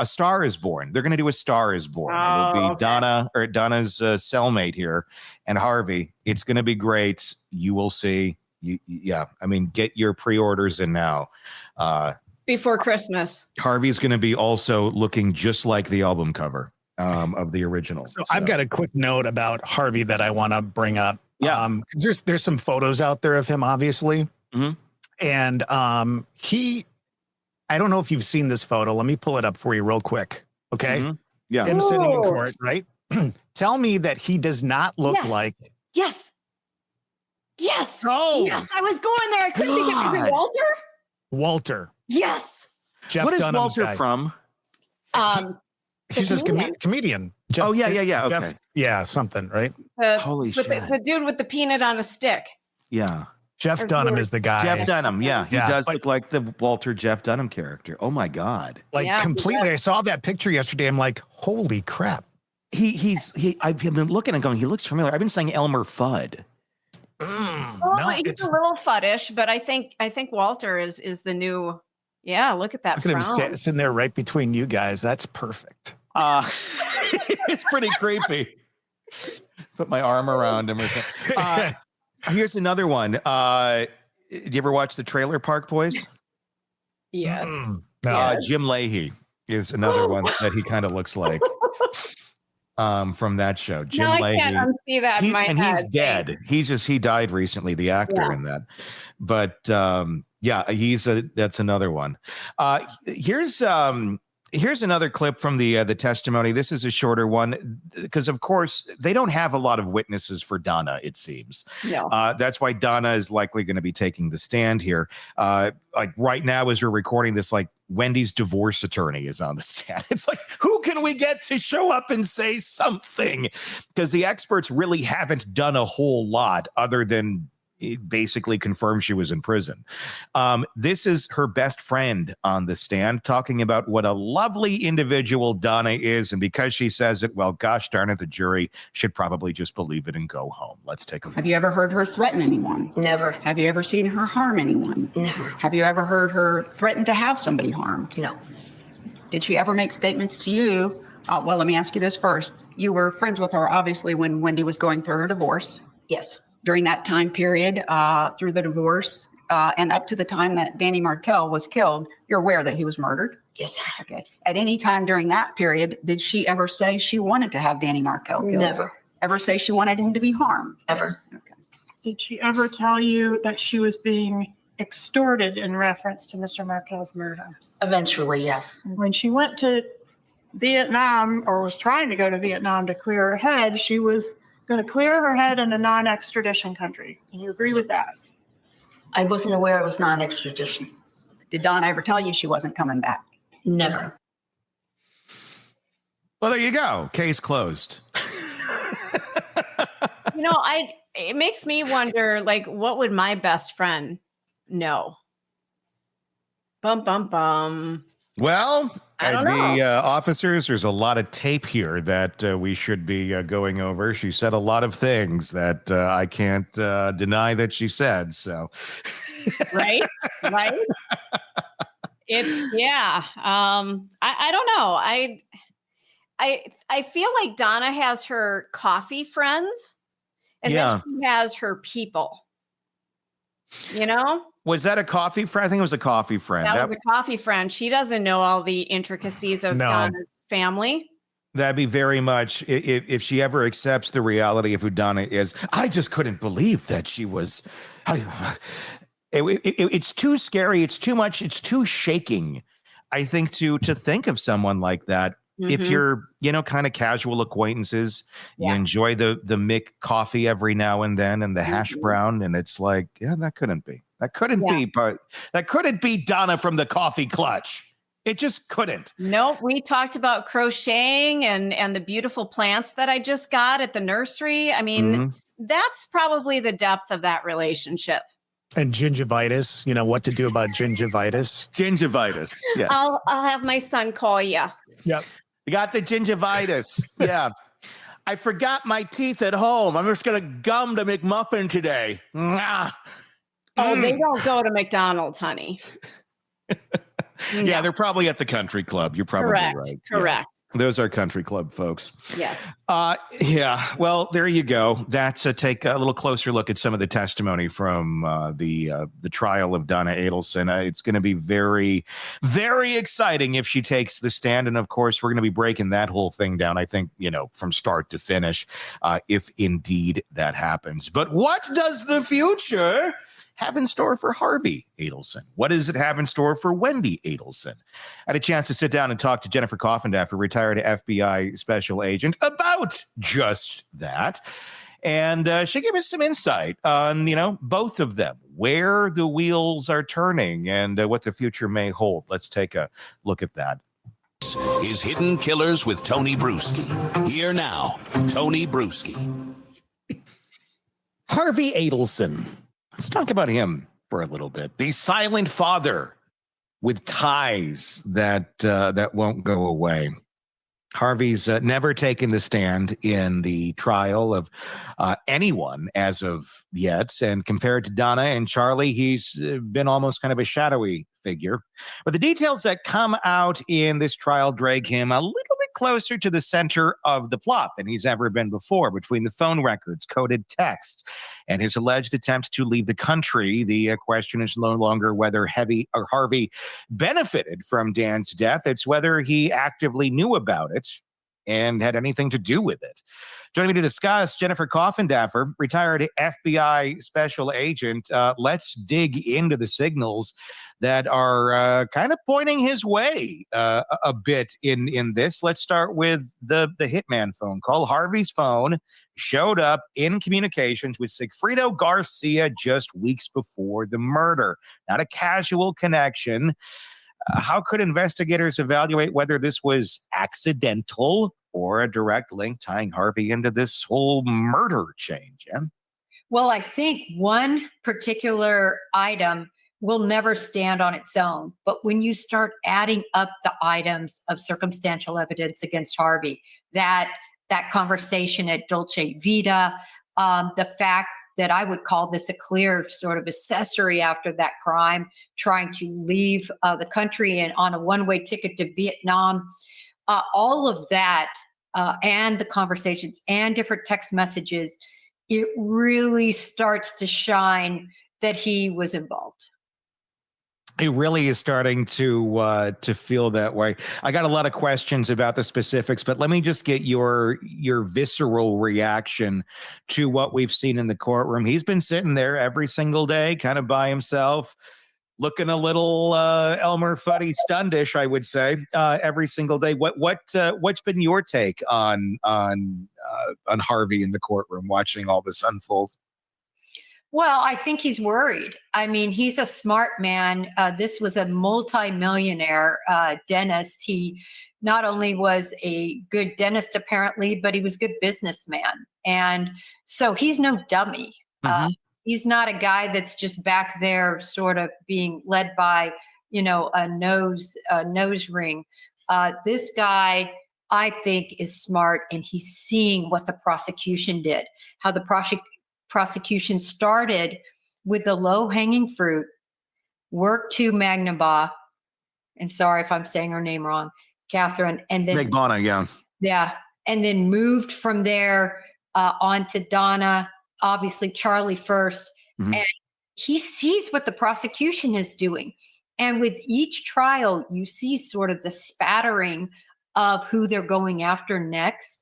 Star Is Born. They're going to do A Star Is Born. It'll be Donna's cellmate here, and Harvey. It's going to be great. You will see. I mean, get your pre-orders in now. Before Christmas. Harvey's going to be also looking just like the album cover of the original. So I've got a quick note about Harvey that I want to bring up. Yeah, there's some photos out there of him, obviously, and I don't know if you've seen this photo. Let me pull it up for you real quick, okay? Mm-hmm. Yeah, him sitting in court, right? Tell me that he does not look like. Yes. Oh, yes. I was going there. I couldn't think of it. Walter. Walter. Yes. Jeff what is Dunham's Walter guy. From? He's just comedian. Jeff, okay. Jeff, yeah, something, right? Holy shit. The dude with the peanut on a stick. Yeah. Jeff Dunham is the guy. Jeff Dunham, yeah. He does look like the Walter Jeff Dunham character. Oh my God. Completely. I saw that picture yesterday. I'm like, holy crap. I've been looking and going, he looks familiar. I've been saying Elmer Fudd. He's a little fuddish, but I think Walter is the new. Yeah, look at that. Look at him sitting there right between you guys. That's perfect. It's pretty creepy. Put my arm around him or something. Here's another one. Did you ever watch the Trailer Park Boys? Yes. Jim Leahy is another one that he kind of looks like. From that show, Jim Leahy. I can't unsee that in my head. He's dead. He died recently, the actor in that. But that's another one. Here's another clip from the testimony. This is a shorter one because, of course, they don't have a lot of witnesses for Donna, it seems. No. That's why Donna is likely going to be taking the stand here. Like right now, as we're recording this, like Wendy's divorce attorney is on the stand. It's like, who can we get to show up and say something? Because the experts really haven't done a whole lot other than basically confirmed she was in prison. This is her best friend on the stand talking about what a lovely individual Donna is. And because she says it, well, gosh darn it, the jury should probably just believe it and go home. Let's take a look. Have you ever heard her threaten anyone? Never. Have you ever seen her harm anyone? Never. Have you ever heard her threaten to have somebody harmed? No. Did she ever make statements to you? Well, let me ask you this first. You were friends with her, obviously, when Wendy was going through her divorce. Yes. During that time period, through the divorce, and up to the time that Danny Martell was killed, you're aware that he was murdered? Yes. Okay. At any time during that period, did she ever say she wanted to have Danny Martell killed? Never. Ever say she wanted him to be harmed? Ever. Okay. Did she ever tell you that she was being extorted in reference to Mr. Markel's murder? Eventually, yes. When she went to Vietnam, or was trying to go to Vietnam to clear her head, she was going to clear her head in a non-extradition country. Can you agree with that? I wasn't aware it was non-extradition. Did Donna ever tell you she wasn't coming back? Never. Well, there you go. Case closed. It makes me wonder, like, what would my best friend know? Bum, bum, bum. Well, I don't the officers, there's a lot of tape here that we should be going over. She said a lot of things that I can't deny that she said. So, Right. It's I don't know. I feel like Donna has her coffee friends, and then she has her people. Was that a coffee friend? I think it was a coffee friend. That was a coffee friend. She doesn't know all the intricacies of Donna's family. That'd be very much if she ever accepts the reality of who Donna is. I just couldn't believe that she was. It's too scary. It's too much. It's too shaking. I think to think of someone like that. If you're, kind of casual acquaintances, you enjoy the Mick coffee every now and then and the hash brown, and it's like, that couldn't be. That couldn't be, but that couldn't be Donna from the coffee clutch. It just couldn't. Nope. We talked about crocheting and the beautiful plants that I just got at the nursery. I mean, that's probably the depth of that relationship. And gingivitis, what to do about gingivitis? Gingivitis, yes. I'll have my son call you. Yep. You got the gingivitis. Yeah. I forgot my teeth at home. I'm just going to gum the McMuffin today. Oh, they don't go to McDonald's, honey. Yeah, they're probably at the country club. You're probably right. Correct. Those are country club folks. Yeah. Well, there you go. That's take a little closer look at some of the testimony from the trial of Donna Adelson. It's going to be very, very exciting if she takes the stand. And of course, we're going to be breaking that whole thing down, I think, from start to finish, if indeed that happens. But what does the future have in store for Harvey Adelson? What does it have in store for Wendy Adelson? I had a chance to sit down and talk to Jennifer Coffindaffer, retired FBI special agent, about just that. And she gave us some insight on, both of them, where the wheels are turning and what the future may hold. Let's take a look at that. Is Hidden Killers with Tony Brueski. Here now, Tony Brueski. Harvey Adelson. Let's talk about him for a little bit. The silent father with ties that won't go away. Harvey's never taken the stand in the trial of anyone as of yet. And compared to Donna and Charlie, he's been almost kind of a shadowy figure. But the details that come out in this trial drag him a little bit closer to the center of the plot than he's ever been before, between the phone records, coded text, and his alleged attempt to leave the country. The question is no longer whether Harvey benefited from Dan's death. It's whether he actively knew about it and had anything to do with it. Joining me to discuss, Jennifer Coffindaffer, retired FBI special agent. Let's dig into the signals that are kind of pointing his way a bit in this. Let's start with the hitman phone call. Harvey's phone showed up in communications with Sigfrido Garcia just weeks before the murder. Not a casual connection. How could investigators evaluate whether this was accidental or a direct link tying Harvey into this whole murder chain, Jen? Well, I think one particular item will never stand on its own. But when you start adding up the items of circumstantial evidence against Harvey, that conversation at Dolce Vita, the fact that I would call this a clear sort of accessory after that crime, trying to leave the country and on a one-way ticket to Vietnam, all of that and the conversations and different text messages, it really starts to shine that he was involved. It really is starting to feel that way. I got a lot of questions about the specifics, but let me just get your visceral reaction to what we've seen in the courtroom. He's been sitting there every single day, kind of by himself, looking a little Elmer Fudd stundish, I would say, every single day. What's been your take on Harvey in the courtroom, watching all this unfold? Well, I think he's worried. I mean, he's a smart man. This was a multimillionaire dentist. He not only was a good dentist, apparently, but he was a good businessman. And so he's no dummy. He's not a guy that's just back there sort of being led by, a nose ring. This guy, I think, is smart, and he's seeing what the prosecution did, how the prosecution started with the low-hanging fruit, worked to Magnabaugh, and sorry if I'm saying her name wrong, Catherine, and then Donna, yeah, and then moved from there on to Donna, obviously Charlie first, and he sees what the prosecution is doing. And with each trial, you see sort of the spattering of who they're going after next.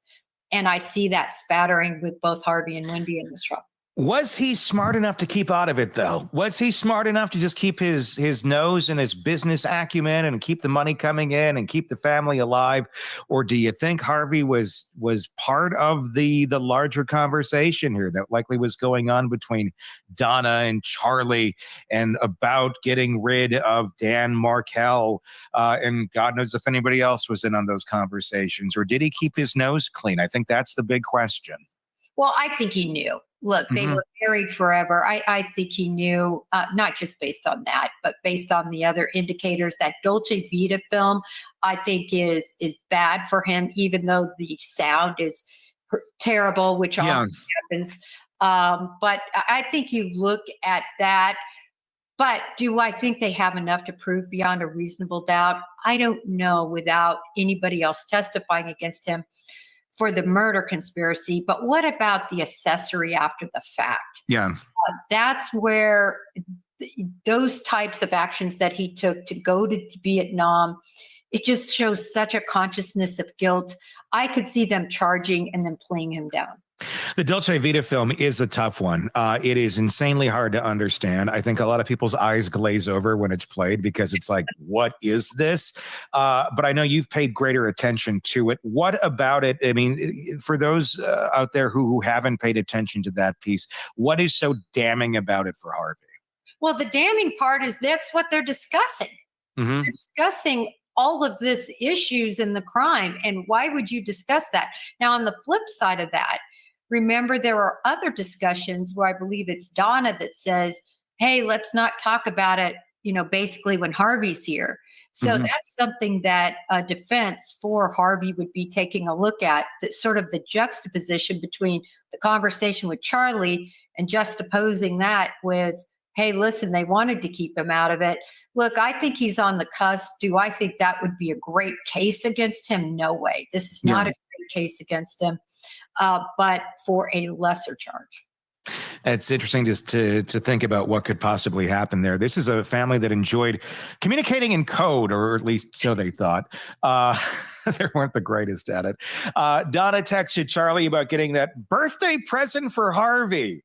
And I see that spattering with both Harvey and Wendy in this trial. Was he smart enough to keep out of it, though? Was he smart enough to just keep his nose and his business acumen and keep the money coming in and keep the family alive? Or do you think Harvey was part of the larger conversation here that likely was going on between Donna and Charlie and about getting rid of Dan Markel? And God knows if anybody else was in on those conversations. Or did he keep his nose clean? I think that's the big question. Well, I think he knew. Look, they were married forever. I think he knew, not just based on that, but based on the other indicators. That Dolce Vita film, I think, is bad for him, even though the sound is terrible, which often happens. But I think you look at that. But do I think they have enough to prove beyond a reasonable doubt? I don't know, without anybody else testifying against him for the murder conspiracy. But what about the accessory after the fact? Yeah. That's where those types of actions that he took to go to Vietnam, it just shows such a consciousness of guilt. I could see them charging and then playing him down. The Dolce Vita film is a tough one. It is insanely hard to understand. I think a lot of people's eyes glaze over when it's played because it's like, what is this? But I know you've paid greater attention to it. What about it? I mean, for those out there who haven't paid attention to that piece, what is so damning about it for Harvey? Well, the damning part is that's what they're discussing. They're discussing all of this issues in the crime. And why would you discuss that? Now, on the flip side of that, remember, there are other discussions where I believe it's Donna that says, hey, let's not talk about it, basically when Harvey's here. So that's something that a defense for Harvey would be taking a look at, that sort of the juxtaposition between the conversation with Charlie and juxtaposing that with, hey, listen, they wanted to keep him out of it. Look, I think he's on the cusp. Do I think that would be a great case against him? No way. This is not a great case against him. But for a lesser charge. It's interesting just to think about what could possibly happen there. This is a family that enjoyed communicating in code, or at least so they thought. They weren't the greatest at it. Donna texted Charlie about getting that birthday present for Harvey.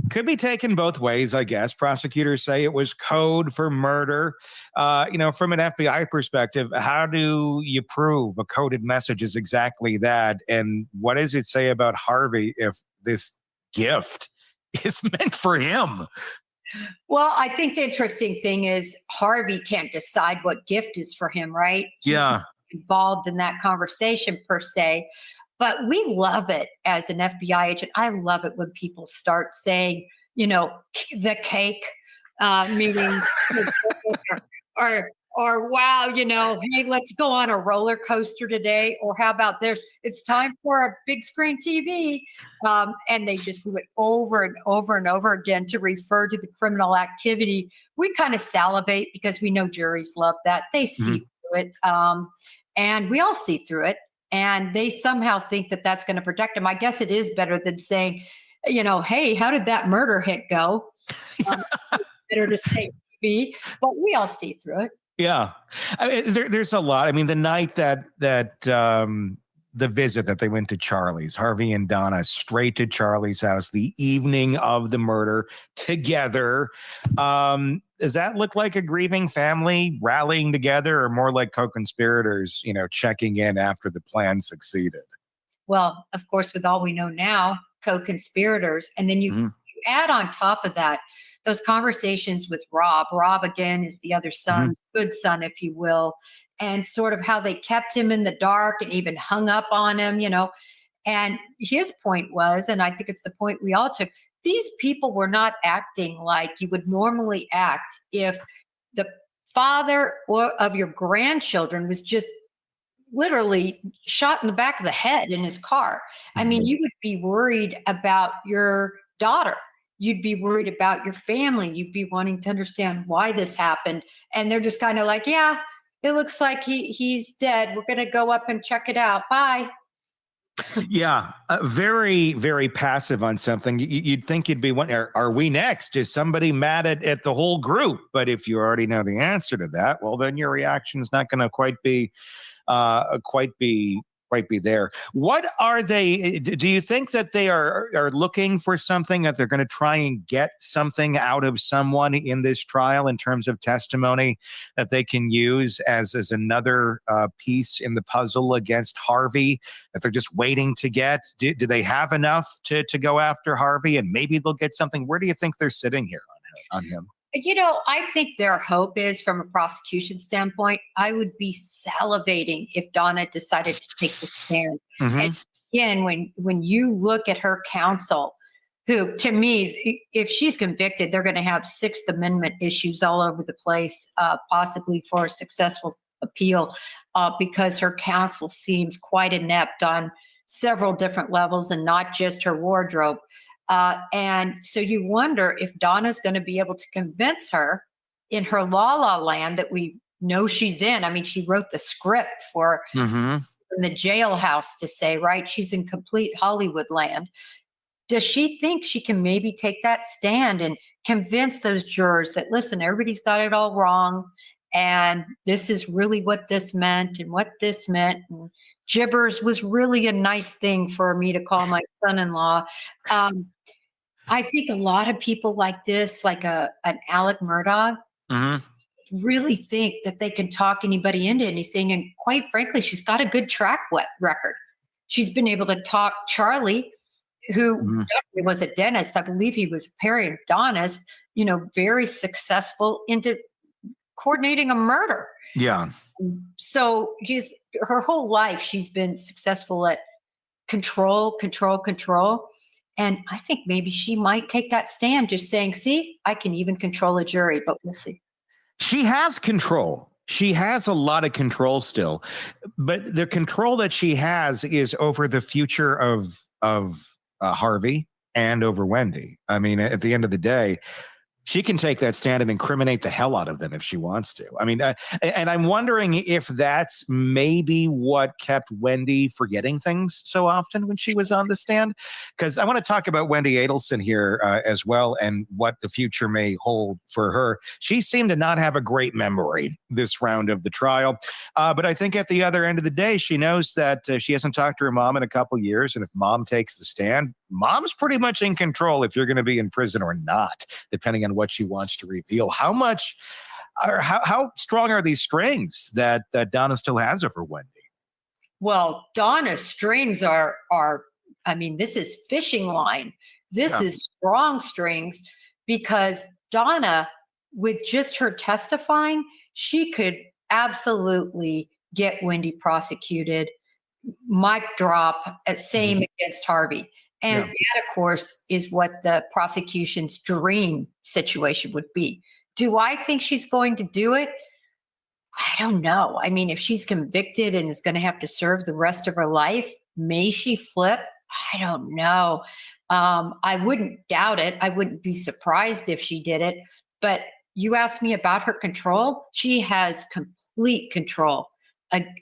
Could be taken both ways, I guess. Prosecutors say it was code for murder. From an FBI perspective, how do you prove a coded message is exactly that? And what does it say about Harvey if this gift is meant for him? Well, I think the interesting thing is Harvey can't decide what gift is for him, right? He's not involved in that conversation per se. But we love it as an FBI agent. I love it when people start saying, the cake, meaning, or wow, hey, let's go on a roller coaster today. Or how about this? It's time for a big screen TV. And they just do it over and over and over again to refer to the criminal activity. We kind of salivate because we know juries love that. They see through it. And we all see through it. And they somehow think that that's going to protect them. I guess it is better than saying, hey, how did that murder hit go? Better to say TV, but we all see through it. Yeah. I mean, there's a lot. I mean, the night that the visit that they went to Charlie's, Harvey and Donna straight to Charlie's house, the evening of the murder together. Does that look like a grieving family rallying together, or more like co-conspirators, checking in after the plan succeeded? Well, of course, with all we know now, co-conspirators. And then you add on top of that, those conversations with Rob. Rob, again, is the other son, good son, if you will, and sort of how they kept him in the dark and even hung up on him, And his point was, and I think it's the point we all took, these people were not acting like you would normally act if the father of your grandchildren was just literally shot in the back of the head in his car. I mean, you would be worried about your daughter. You'd be worried about your family. You'd be wanting to understand why this happened. And they're just kind of like, yeah, it looks like he's dead. We're going to go up and check it out. Bye. Yeah, very, very passive on something. You'd think you'd be wondering, are we next? Is somebody mad at the whole group? But if you already know the answer to that, well, then your reaction is not going to quite be there. What are they? Do you think that they are looking for something, that they're going to try and get something out of someone in this trial in terms of testimony that they can use as another piece in the puzzle against Harvey, that they're just waiting to get? Do they have enough to go after Harvey, and maybe they'll get something? Where do you think they're sitting here on him? I think their hope is, from a prosecution standpoint, I would be salivating if Donna decided to take the stand. And again, when you look at her counsel, who, to me, if she's convicted, they're going to have Sixth Amendment issues all over the place, possibly for a successful appeal, because her counsel seems quite inept on several different levels and not just her wardrobe. And so you wonder if Donna's going to be able to convince her in her la land that we know she's in. I mean, she wrote the script for in the jailhouse to say, right, she's in complete Hollywood land. Does she think she can maybe take that stand and convince those jurors that, listen, everybody's got it all wrong, and this is really what this meant and what this meant, and gibbers was really a nice thing for me to call my son-in-law. I think a lot of people like this, like an Alec Murdaugh, really think that they can talk anybody into anything. And quite frankly, she's got a good track record. She's been able to talk Charlie, who was a dentist. I believe he was a periodontist, very successful, into coordinating a murder. Yeah. So her whole life, she's been successful at control. And I think maybe she might take that stand, just saying, see, I can even control a jury, but we'll see. She has control. She has a lot of control still, but the control that she has is over the future of Harvey and over Wendy. I mean, at the end of the day, she can take that stand and incriminate the hell out of them if she wants to. I mean, and I'm wondering if that's maybe what kept Wendy forgetting things so often when she was on the stand. Because I want to talk about Wendy Adelson here as well, and what the future may hold for her. She seemed to not have a great memory this round of the trial. But I think at the other end of the day, she knows that she hasn't talked to her mom in a couple years. And if mom takes the stand, mom's pretty much in control if you're going to be in prison or not, depending on what she wants to reveal. How much, or how strong are these strings that Donna still has over Wendy? Well, Donna's strings are, I mean, this is fishing line. This is strong strings, because Donna, with just her testifying, she could absolutely get Wendy prosecuted, mic drop, same against Harvey. And that, of course, is what the prosecution's dream situation would be. Do I think she's going to do it? I don't know. I mean, if she's convicted and is going to have to serve the rest of her life, may she flip? I don't know. I wouldn't doubt it. I wouldn't be surprised if she did it. But you asked me about her control. She has complete control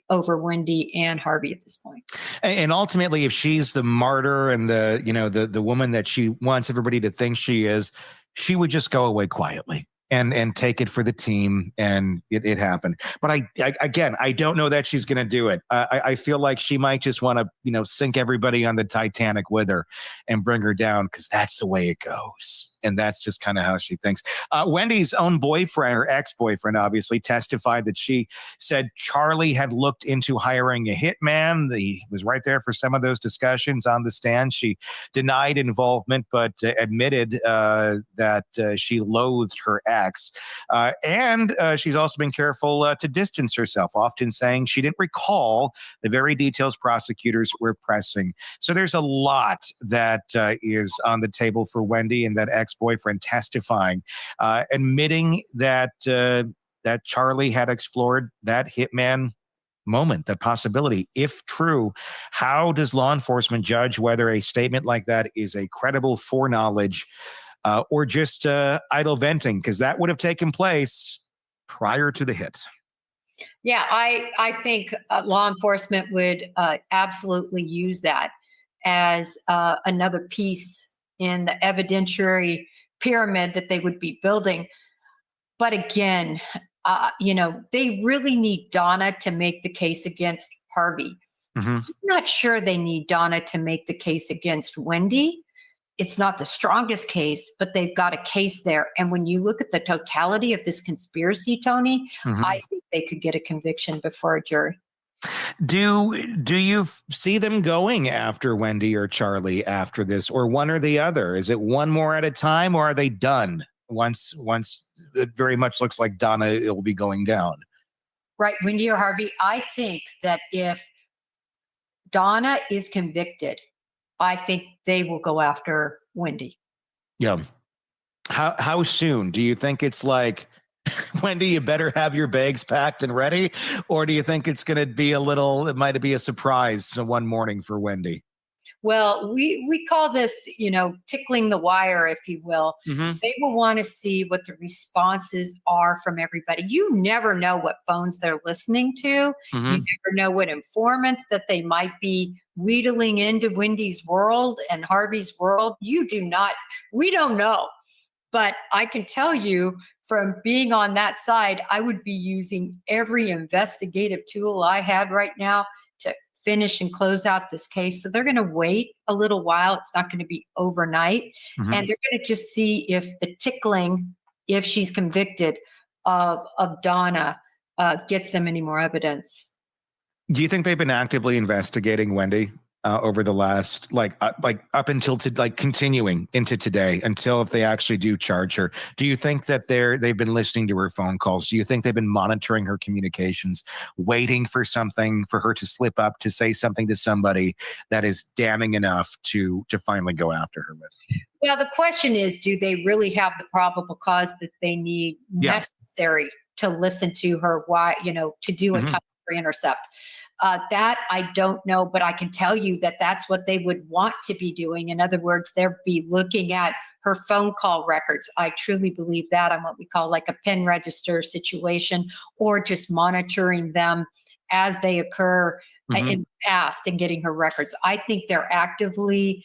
over Wendy and Harvey at this point. And ultimately, if she's the martyr and the woman that she wants everybody to think she is, she would just go away quietly and take it for the team, and it happened. But I don't know that she's going to do it. I feel like she might just want to, sink everybody on the Titanic with her and bring her down, because that's the way it goes. and that's just kind of how she thinks. Wendy's own boyfriend, or ex-boyfriend, obviously, testified that she said Charlie had looked into hiring a hitman. He was right there for some of those discussions on the stand. She denied involvement, but admitted that she loathed her ex. And she's also been careful to distance herself, often saying she didn't recall the very details prosecutors were pressing. So there's a lot that is on the table for Wendy and that ex-boyfriend testifying, admitting that that Charlie had explored that hitman moment, that possibility. If true, how does law enforcement judge whether a statement like that is a credible foreknowledge or just idle venting? Because that would have taken place prior to the hit. Yeah, I think law enforcement would absolutely use that as another piece in the evidentiary pyramid that they would be building. But again, they really need Donna to make the case against Harvey. I'm not sure they need Donna to make the case against Wendy. It's not the strongest case, but they've got a case there. And when you look at the totality of this conspiracy, Tony, I think they could get a conviction before a jury. Do you see them going after Wendy or Charlie after this, or one or the other? Is it one more at a time, or are they done once it very much looks like Donna will be going down? Right, Wendy or Harvey. I think that if Donna is convicted, I think they will go after Wendy. Yeah. How soon? Do you think it's like, Wendy, you better have your bags packed and ready? Or do you think it's going to be it might be a surprise one morning for Wendy? Well, we call this, tickling the wire, if you will. They will want to see what the responses are from everybody. You never know what phones they're listening to. You never know what informants that they might be wheedling into Wendy's world and Harvey's world. We don't know. But I can tell you from being on that side, I would be using every investigative tool I had right now to finish and close out this case. So they're going to wait a little while. It's not going to be overnight. And they're going to just see if the tickling, if she's convicted of Donna, gets them any more evidence. Do you think they've been actively investigating Wendy over the last, up until continuing into today, until if they actually do charge her? Do you think that they've been listening to her phone calls? Do you think they've been monitoring her communications, waiting for something for her to slip up, to say something to somebody that is damning enough to finally go after her with? Well, the question is, do they really have the probable cause that they need necessary to listen to her? Why, to do a type 3 intercept? That I don't know, but I can tell you that that's what they would want to be doing. In other words, they'll be looking at her phone call records. I truly believe that on what we call like a pen register situation, or just monitoring them as they occur in the past and getting her records. I think they're actively,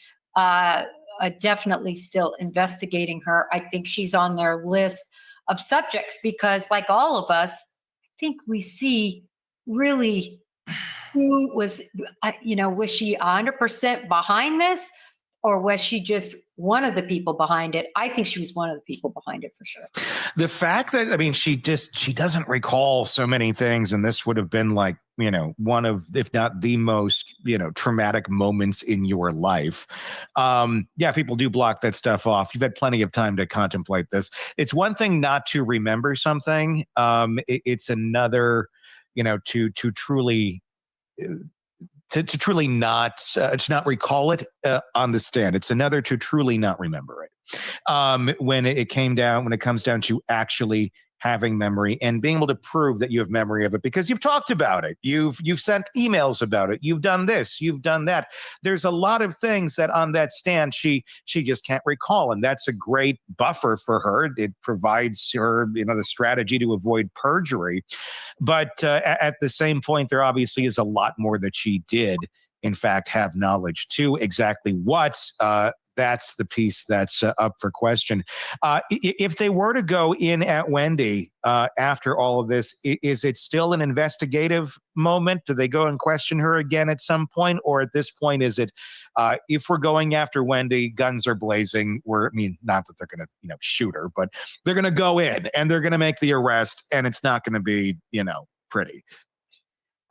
definitely still investigating her. I think she's on their list of subjects because, like all of us, I think we see really who was, was she 100% behind this, or was she just one of the people behind it? I think she was one of the people behind it for sure. The fact that, she doesn't recall so many things, and this would have been like, one of, if not the most, traumatic moments in your life. People do block that stuff off. You've had plenty of time to contemplate this. It's one thing not to remember something. It's another, to truly not to not recall it on the stand. It's another to truly not remember it. When it comes down to actually having memory and being able to prove that you have memory of it because you've talked about it, you've sent emails about it, you've done this, you've done that. There's a lot of things that on that stand she just can't recall, and that's a great buffer for her. It provides her the strategy to avoid perjury. But at the same point, there obviously is a lot more that she did in fact have knowledge to. Exactly what that's the piece that's up for question. If they were to go in at Wendy after all of this, is it still an investigative moment? Do they go and question her again at some point? Or at this point, is it, if we're going after Wendy, guns are blazing, not that they're going to, shoot her, but they're going to go in and they're going to make the arrest, and it's not going to be, pretty.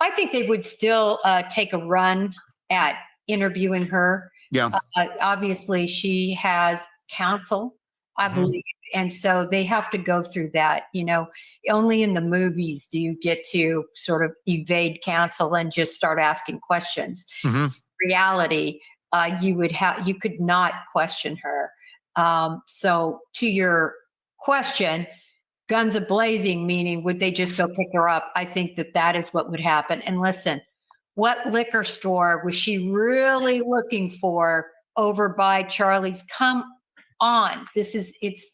I think they would still take a run at interviewing her. Yeah. Obviously, she has counsel, I believe. And so they have to go through that. Only in the movies do you get to sort of evade counsel and just start asking questions. Reality, you could not question her. So to your question, guns a-blazing, meaning would they just go pick her up? I think that is what would happen. And listen, what liquor store was she really looking for over by Charlie's? Come on. It's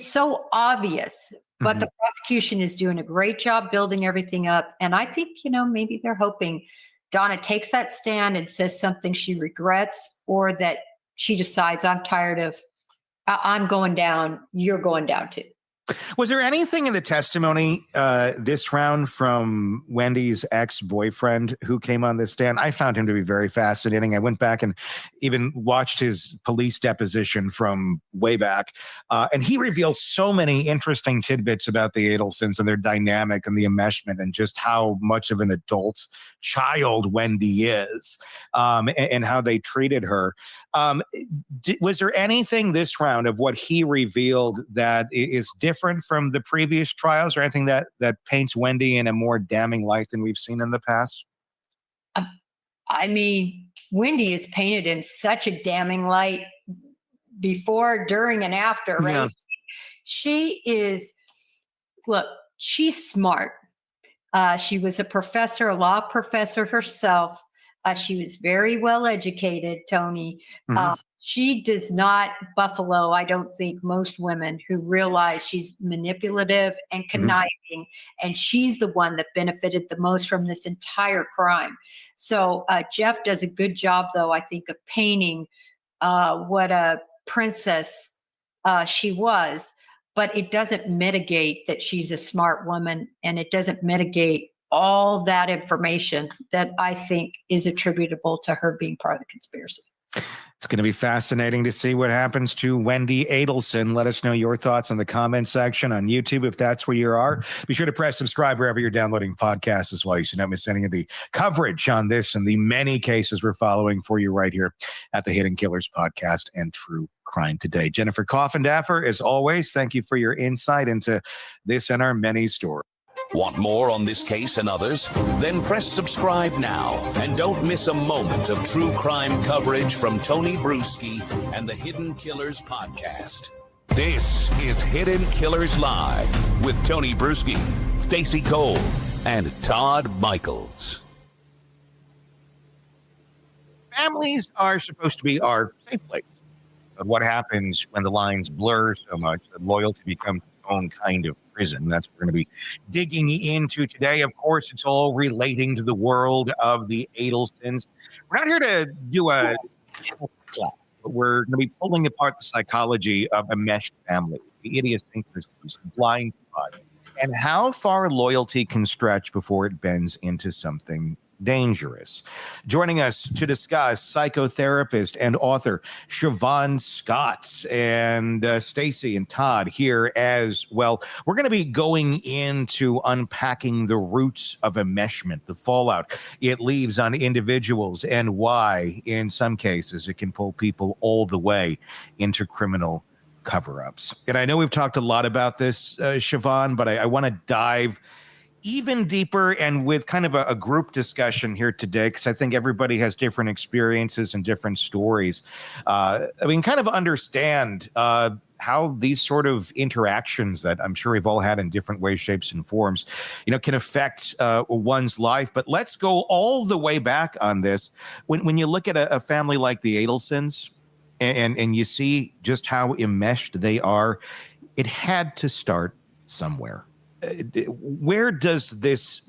so obvious, but the prosecution is doing a great job building everything up. And I think, maybe they're hoping Donna takes that stand and says something she regrets, or that she decides, I'm going down, you're going down too. Was there anything in the testimony this round from Wendy's ex-boyfriend who came on this stand? I found him to be very fascinating. I went back and even watched his police deposition from way back. And he revealed so many interesting tidbits about the Adelsons and their dynamic and the enmeshment, and just how much of an adult child Wendy is, and how they treated her. Was there anything this round of what he revealed that is different from the previous trials, or anything that paints Wendy in a more damning light than we've seen in the past? Wendy is painted in such a damning light before, during, and after, right? Yeah. She's smart. She was a law professor herself. She was very well educated, Tony. She does not buffalo, I don't think, most women who realize she's manipulative and conniving, and she's the one that benefited the most from this entire crime. So Jeff does a good job, though, I think, of painting what a princess she was, but it doesn't mitigate that she's a smart woman, and it doesn't mitigate all that information that I think is attributable to her being part of the conspiracy. It's going to be fascinating to see what happens to Wendy Adelson. Let us know your thoughts in the comment section on YouTube if that's where you are. Be sure to press subscribe wherever you're downloading podcasts as well. You should not miss any of the coverage on this and the many cases we're following for you right here at the Hidden Killers Podcast and True Crime Today. Jennifer Coffindaffer, as always, thank you for your insight into this and our many stories. Want more on this case and others? Then press subscribe now and don't miss a moment of true crime coverage from Tony Brueski and the Hidden Killers Podcast. This is Hidden Killers Live with Tony Brueski, Stacey Cole, and Todd Michaels. Families are supposed to be our safe place. But what happens when the lines blur so much that loyalty becomes its own kind of prison? That's what we're going to be digging into today. Of course, it's all relating to the world of the Adelsons. We're not here to do a class, but we're going to be pulling apart the psychology of enmeshed families, the idiosyncrasies, the blind spot, and how far loyalty can stretch before it bends into something dangerous. Joining us to discuss, psychotherapist and author Siobhan Scott, and Stacey and Todd here as well. We're going to be going into unpacking the roots of enmeshment, the fallout it leaves on individuals, and why, in some cases, it can pull people all the way into criminal cover-ups. And I know we've talked a lot about this, Siobhan, but I want to dive even deeper and with kind of a group discussion here today, because I think everybody has different experiences and different stories. Kind of understand how these sort of interactions that I'm sure we've all had in different ways, shapes, and forms, can affect one's life. But let's go all the way back on this. When you look at a family like the Adelsons and you see just how enmeshed they are, it had to start somewhere. where does this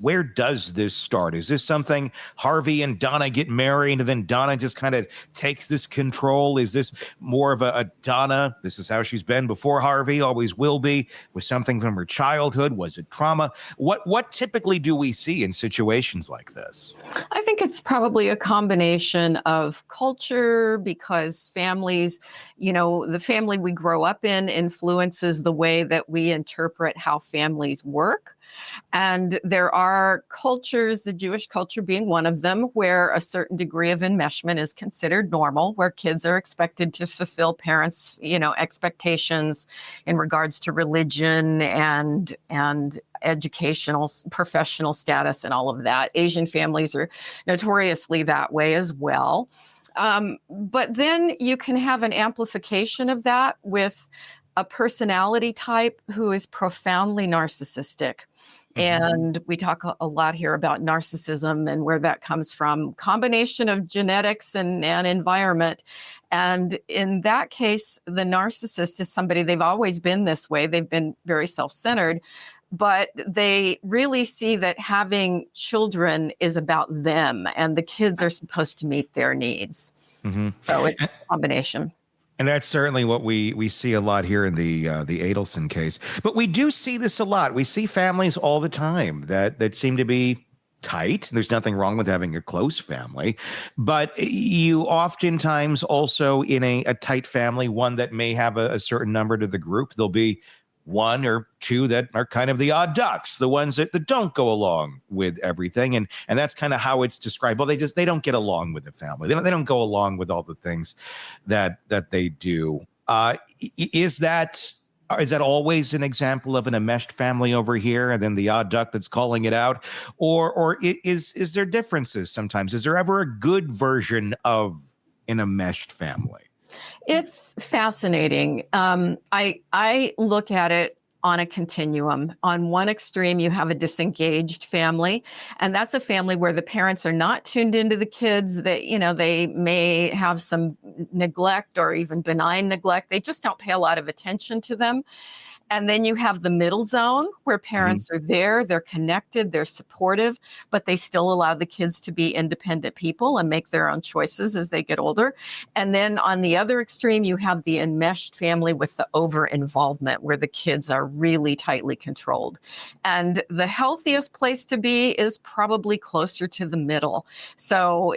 start? Is this something Harvey and Donna get married and then Donna just kind of takes this control? Is this more of a Donna, this is how she's been before Harvey, always will be, with something from her childhood? Was it trauma? What typically do we see in situations like this? I think it's probably a combination of culture, because families, the family we grow up in influences the way that we interpret how families work. And there are cultures, the Jewish culture being one of them, where a certain degree of enmeshment is considered normal, where kids are expected to fulfill parents' expectations in regards to religion and educational, professional status and all of that. Asian families are notoriously that way as well. But then you can have an amplification of that with a personality type who is profoundly narcissistic. And we talk a lot here about narcissism and where that comes from, combination of genetics and environment. And in that case, the narcissist is somebody, they've always been this way. They've been very self-centered, but they really see that having children is about them, and the kids are supposed to meet their needs. So it's a combination. And that's certainly what we see a lot here in the Adelson case. But we do see this a lot. We see families all the time that seem to be tight. There's nothing wrong with having a close family. But you oftentimes also in a tight family, one that may have a certain number to the group, there'll be one or two that are kind of the odd ducks, the ones that don't go along with everything. And that's kind of how it's described. Well, they don't get along with the family. They don't go along with all the things that they do. Is that always an example of an enmeshed family over here, and then the odd duck that's calling it out? Or is there differences sometimes? Is there ever a good version of an enmeshed family? It's fascinating. I look at it on a continuum. On one extreme, you have a disengaged family, and that's a family where the parents are not tuned into the kids. They may have some neglect or even benign neglect. They just don't pay a lot of attention to them. And then you have the middle zone where parents are there, they're connected, they're supportive, but they still allow the kids to be independent people and make their own choices as they get older. And then on the other extreme, you have the enmeshed family with the over-involvement where the kids are really tightly controlled. And the healthiest place to be is probably closer to the middle. So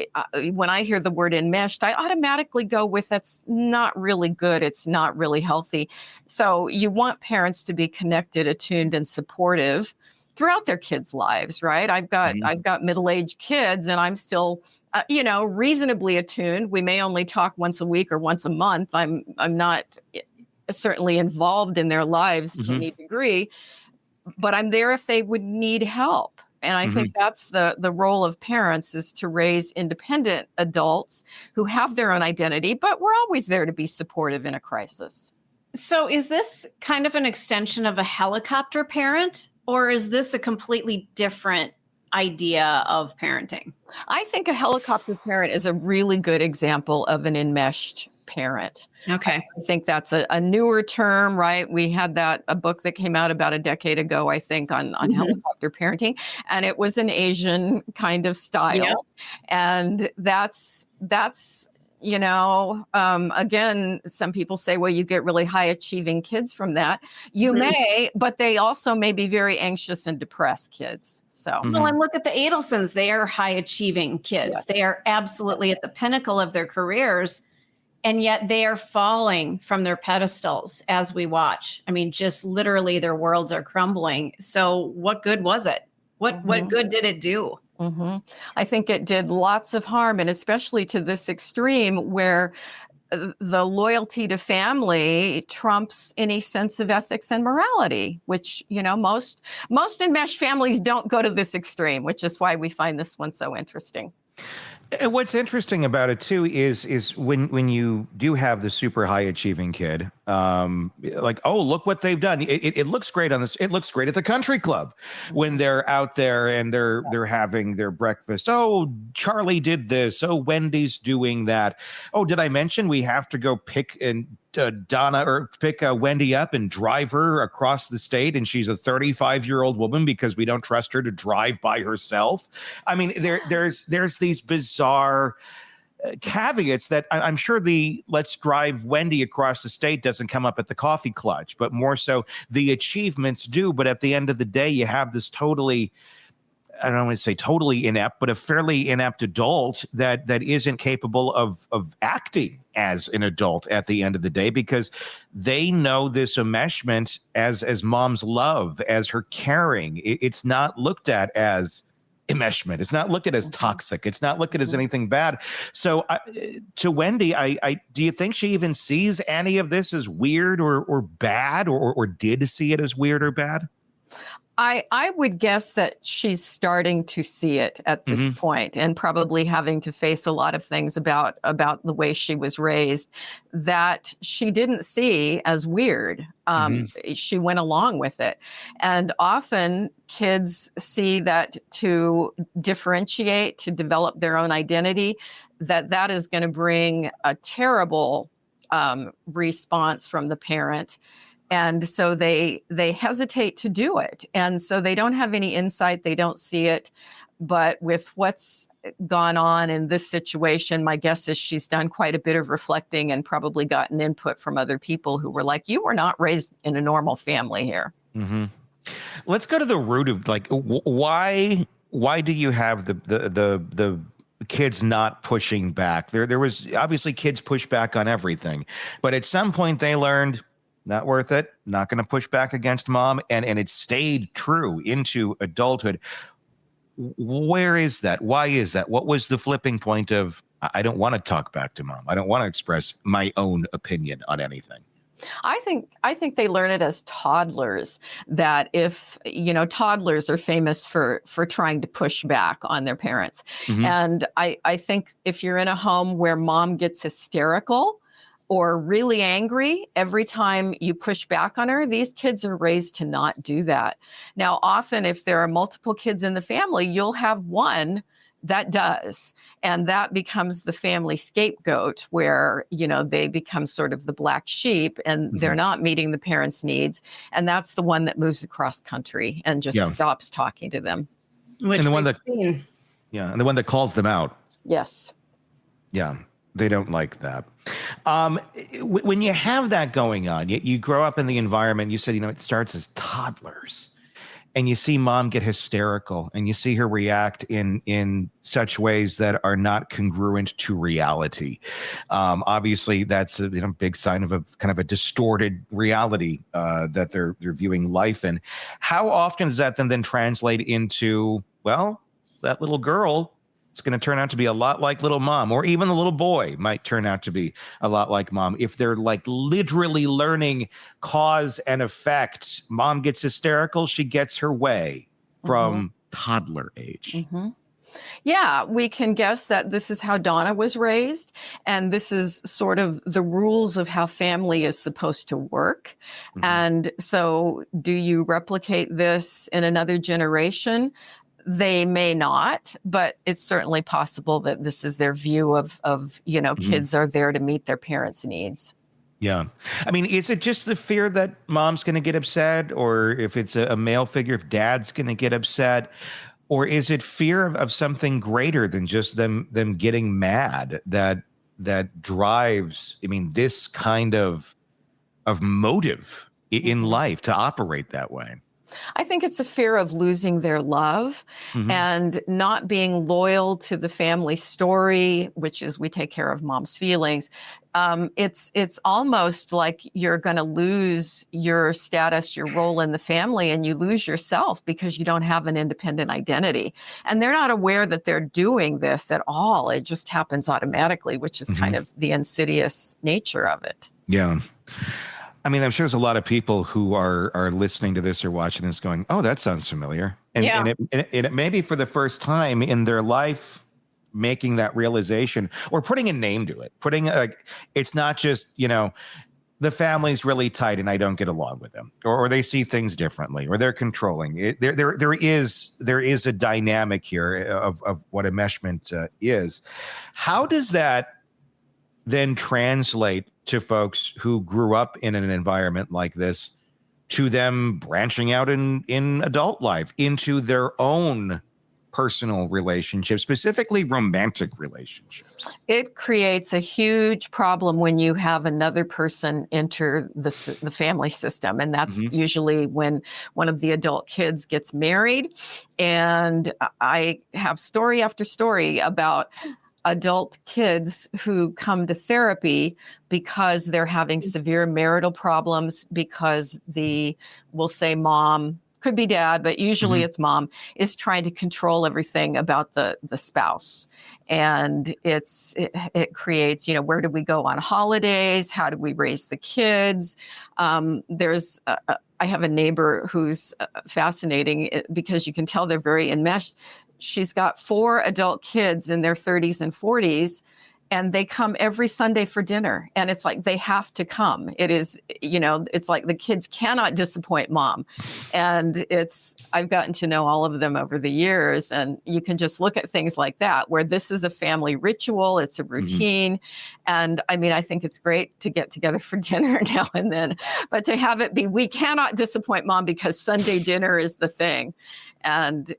when I hear the word enmeshed, I automatically go with that's not really good. It's not really healthy. So you want parents to be connected, attuned, and supportive throughout their kids' lives, right? I've got middle-aged kids, and I'm still, reasonably attuned. We may only talk once a week or once a month. I'm not certainly involved in their lives to any degree, but I'm there if they would need help. And I think that's the role of parents, is to raise independent adults who have their own identity, but we're always there to be supportive in a crisis. So is this kind of an extension of a helicopter parent, or is this a completely different idea of parenting? I think a helicopter parent is a really good example of an enmeshed parent. Okay. I think that's a newer term, right? We had a book that came out about a decade ago, I think, on helicopter parenting, and it was an Asian kind of style. Yeah. And that's again, some people say, well, you get really high achieving kids from that. You may, but they also may be very anxious and depressed kids. So, well, and look at the Adelsons. They are high achieving kids. Yes. They are absolutely at the pinnacle of their careers. And yet they are falling from their pedestals as we watch. I mean, just literally their worlds are crumbling. So what good was it? What good did it do? I think it did lots of harm, and especially to this extreme where the loyalty to family trumps any sense of ethics and morality, which, most enmeshed families don't go to this extreme, which is why we find this one so interesting. And what's interesting about it too is when you do have the super high achieving kid, like, oh, look what they've done. It looks great on this. It looks great at the country club when they're out there and they're having their breakfast. Oh, Charlie did this. Oh, Wendy's doing that. Oh, did I mention we have to go pick and Donna or pick Wendy up and drive her across the state, and she's a 35-year-old woman because we don't trust her to drive by herself. I mean, there's these bizarre caveats that I'm sure the let's drive Wendy across the state doesn't come up at the coffee clutch, but more so the achievements do. But at the end of the day, you have this totally, I don't want to say totally inept, but a fairly inept adult that isn't capable of acting as an adult at the end of the day, because they know this enmeshment as mom's love, as her caring. It's not looked at as enmeshment. It's not looked at as toxic. It's not looked at as anything bad. So to Wendy, I do you think she even sees any of this as weird or bad, or did see it as weird or bad? I would guess that she's starting to see it at this point, and probably having to face a lot of things about the way she was raised that she didn't see as weird. She went along with it. And often kids see that to differentiate, to develop their own identity, that is going to bring a terrible response from the parent. And so they hesitate to do it. And so they don't have any insight. They don't see it. But with what's gone on in this situation, my guess is she's done quite a bit of reflecting and probably gotten input from other people who were like, you were not raised in a normal family here. Let's go to the root of like, why do you have the kids not pushing back? There was obviously kids push back on everything, but at some point they learned, not worth it, not going to push back against mom. And it stayed true into adulthood. Where is that? Why is that? What was the flipping point of, I don't want to talk back to mom. I don't want to express my own opinion on anything. I think they learn it as toddlers, that if, toddlers are famous for trying to push back on their parents. And I think if you're in a home where mom gets hysterical or really angry every time you push back on her, these kids are raised to not do that. Now, often if there are multiple kids in the family, you'll have one that does. And that becomes the family scapegoat where, they become sort of the black sheep and they're not meeting the parents' needs. And that's the one that moves across country and just stops talking to them. And the one that calls them out. Yes. Yeah. They don't like that. When you have that going on, you grow up in the environment, you said, it starts as toddlers, and you see mom get hysterical and you see her react in such ways that are not congruent to reality. Obviously, that's a big sign of a kind of a distorted reality that they're viewing life in. How often does that then translate into, well, that little girl, it's going to turn out to be a lot like little mom, or even the little boy might turn out to be a lot like mom. If they're like literally learning cause and effect, mom gets hysterical, she gets her way from toddler age. Yeah, we can guess that this is how Donna was raised, and this is sort of the rules of how family is supposed to work. And so do you replicate this in another generation? They may not, but it's certainly possible that this is their view of kids are there to meet their parents' needs. Yeah. I mean, is it just the fear that mom's going to get upset, or if it's a male figure, if dad's going to get upset, or is it fear of something greater than just them getting mad that drives, this kind of motive in life to operate that way? I think it's a fear of losing their love and not being loyal to the family story, which is we take care of mom's feelings. It's almost like you're going to lose your status, your role in the family, and you lose yourself because you don't have an independent identity. And they're not aware that they're doing this at all. It just happens automatically, which is kind of the insidious nature of it. Yeah. I'm sure there's a lot of people who are listening to this or watching this going, oh, that sounds familiar. And it may be for the first time in their life making that realization or putting a name to it, it's not just, the family's really tight and I don't get along with them, or they see things differently, or they're controlling. There is a dynamic here of what enmeshment is. How does that then translate to folks who grew up in an environment like this, to them branching out in adult life into their own personal relationships, specifically romantic relationships? It creates a huge problem when you have another person enter the family system. And that's usually when one of the adult kids gets married. And I have story after story about adult kids who come to therapy because they're having severe marital problems because we'll say mom, could be dad, but usually it's mom, is trying to control everything about the spouse. And it creates, where do we go on holidays? How do we raise the kids? I have a neighbor who's fascinating because you can tell they're very enmeshed. She's got 4 adult kids in their 30s and 40s, and they come every Sunday for dinner. And it's like they have to come. It is, it's like the kids cannot disappoint mom. And I've gotten to know all of them over the years. And you can just look at things like that, where this is a family ritual, it's a routine. And I mean, I think it's great to get together for dinner now and then, but to have it be, we cannot disappoint mom because Sunday dinner is the thing. And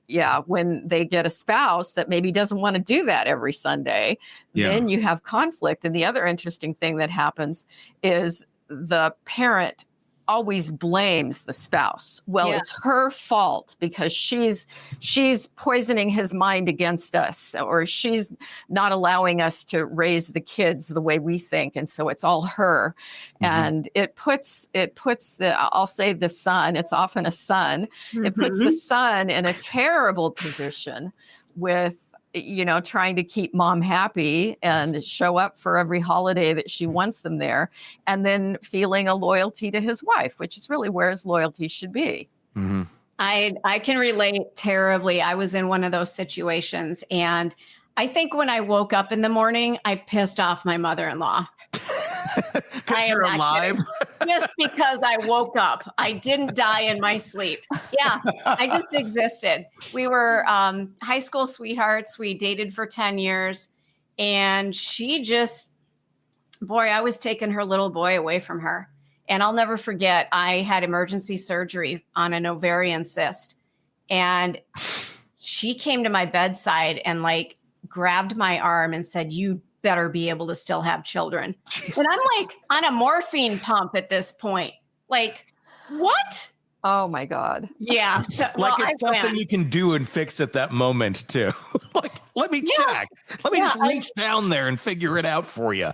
when they get a spouse that maybe doesn't want to do that every Sunday, then you have conflict. And the other interesting thing that happens is the parent always blames the spouse. Well, it's her fault because she's poisoning his mind against us, or she's not allowing us to raise the kids the way we think. And so it's all her. And it puts I'll say the son, it's often a son. It puts the son in a terrible position with, trying to keep mom happy and show up for every holiday that she wants them there, and then feeling a loyalty to his wife, which is really where his loyalty should be. I can relate terribly. I was in one of those situations, and I think when I woke up in the morning, I pissed off my mother-in-law. Because you're alive? Just because I woke up. I didn't die in my sleep. Yeah, I just existed. We were high school sweethearts. We dated for 10 years. And she just, I was taking her little boy away from her. And I'll never forget, I had emergency surgery on an ovarian cyst. And she came to my bedside and grabbed my arm and said, "You better be able to still have children." And I'm on a morphine pump at this point. What? Oh my God. Yeah. So, it's something you can do and fix at that moment too. Let me check. Let me just reach down there and figure it out for you.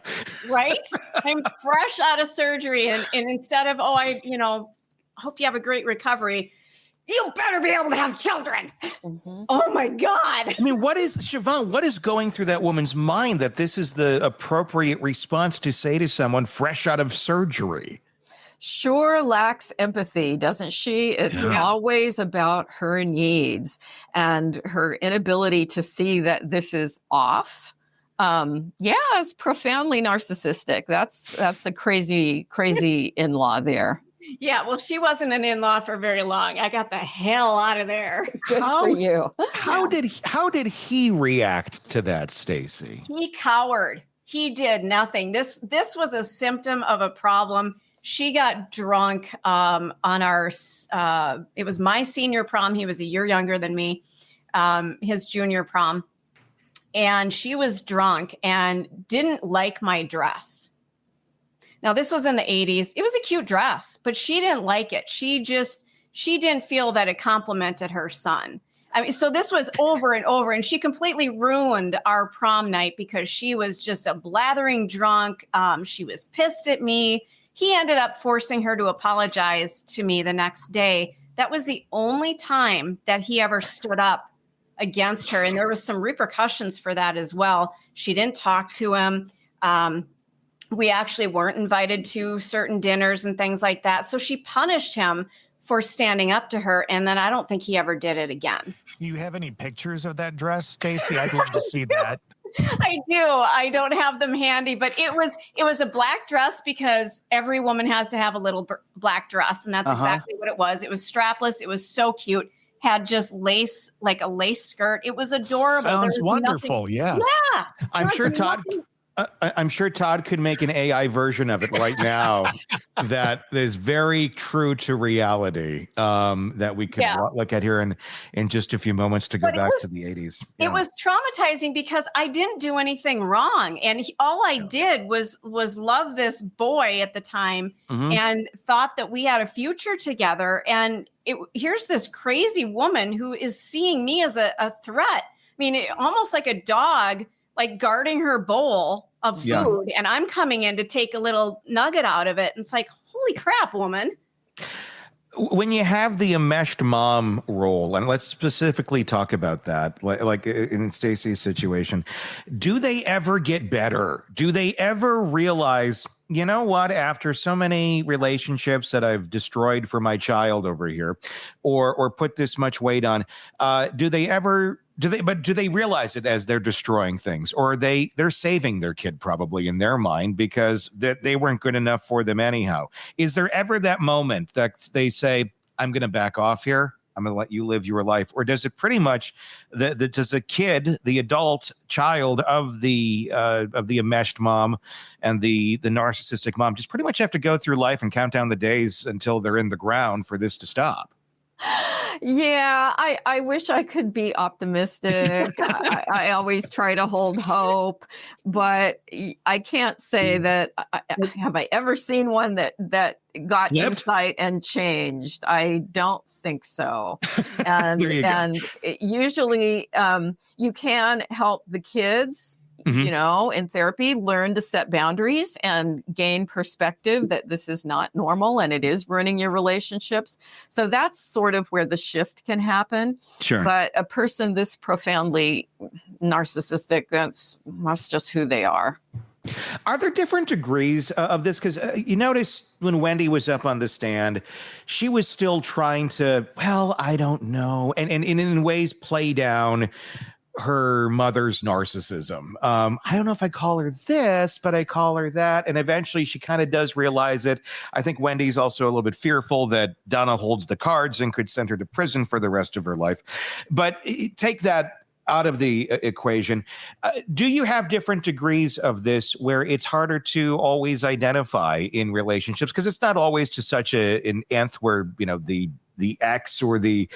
Right? I'm fresh out of surgery. And instead of, I hope you have a great recovery, you better be able to have children. Oh my God. I mean, Siobhan, what is going through that woman's mind that this is the appropriate response to say to someone fresh out of surgery? Sure lacks empathy, doesn't she? It's always about her needs and her inability to see that this is off. It's profoundly narcissistic. That's a crazy in-law there. Yeah, well, she wasn't an in-law for very long. I got the hell out of there. Good for you. How did he react to that, Stacy? He cowered. He did nothing. This was a symptom of a problem. She got drunk on our. It was my senior prom. He was a year younger than me. His junior prom, and she was drunk and didn't like my dress. Now, this was in the 80s. It was a cute dress, but she didn't like it. She didn't feel that it complimented her son. I mean, so this was over and over, and she completely ruined our prom night because she was just a blathering drunk. She was pissed at me. He ended up forcing her to apologize to me the next day. That was the only time that he ever stood up against her. And there was some repercussions for that as well. She didn't talk to him. We actually weren't invited to certain dinners and things like that. So she punished him for standing up to her. And then I don't think he ever did it again. Do you have any pictures of that dress, Stacy? I'd love to see that. I do. I don't have them handy, but it was a black dress because every woman has to have a little black dress. And that's exactly what it was. It was strapless. It was so cute. Had just lace, like a lace skirt. It was adorable. Sounds wonderful. Yeah. Yeah. I'm sure Todd I'm sure Todd could make an AI version of it right now that is very true to reality, that we could look at here in just a few moments to go back to the 80s. It was traumatizing because I didn't do anything wrong. And all I did was love this boy at the time and thought that we had a future together. And here's this crazy woman who is seeing me as a threat. I mean, almost like a dog, like guarding her bowl of food, and I'm coming in to take a little nugget out of it. And it's like, holy crap, woman. When you have the enmeshed mom role, and let's specifically talk about that, like in Stacey's situation, do they ever get better? Do they ever realize, you know what, after so many relationships that I've destroyed for my child over here, or put this much weight on, do they realize it as they're destroying things, or they're saving their kid probably in their mind because they weren't good enough for them anyhow? Is there ever that moment that they say, I'm going to back off here, I'm going to let you live your life? Or does it pretty much, does a kid, the adult child of the enmeshed mom and the narcissistic mom, just pretty much have to go through life and count down the days until they're in the ground for this to stop? Yeah, I wish I could be optimistic. I always try to hold hope, but I can't say that. Have I ever seen one that got insight and changed? I don't think so. And usually you can help the kids, you know, in therapy, learn to set boundaries and gain perspective that this is not normal and it is ruining your relationships. So that's sort of where the shift can happen. Sure. But a person this profoundly narcissistic, that's just who they are. Are there different degrees of this? Because you notice when Wendy was up on the stand, she was still trying to, well, I don't know, and in ways play down her mother's narcissism. I don't know if I call her this, but I call her that. And eventually she kind of does realize it. I think Wendy's also a little bit fearful that Donna holds the cards and could send her to prison for the rest of her life. But take that out of the equation. Do you have different degrees of this where it's harder to always identify in relationships? Because it's not always to such an nth where, you know, the ex or the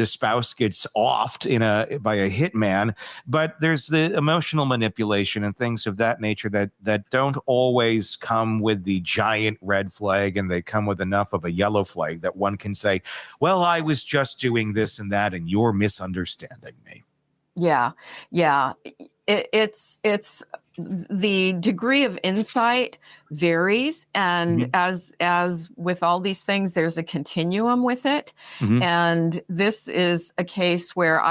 spouse gets offed by a hitman, but there's the emotional manipulation and things of that nature that don't always come with the giant red flag, and they come with enough of a yellow flag that one can say, well, I was just doing this and that, and you're misunderstanding me. Yeah. It's the degree of insight varies, and as with all these things, there's a continuum with it. And this is a case where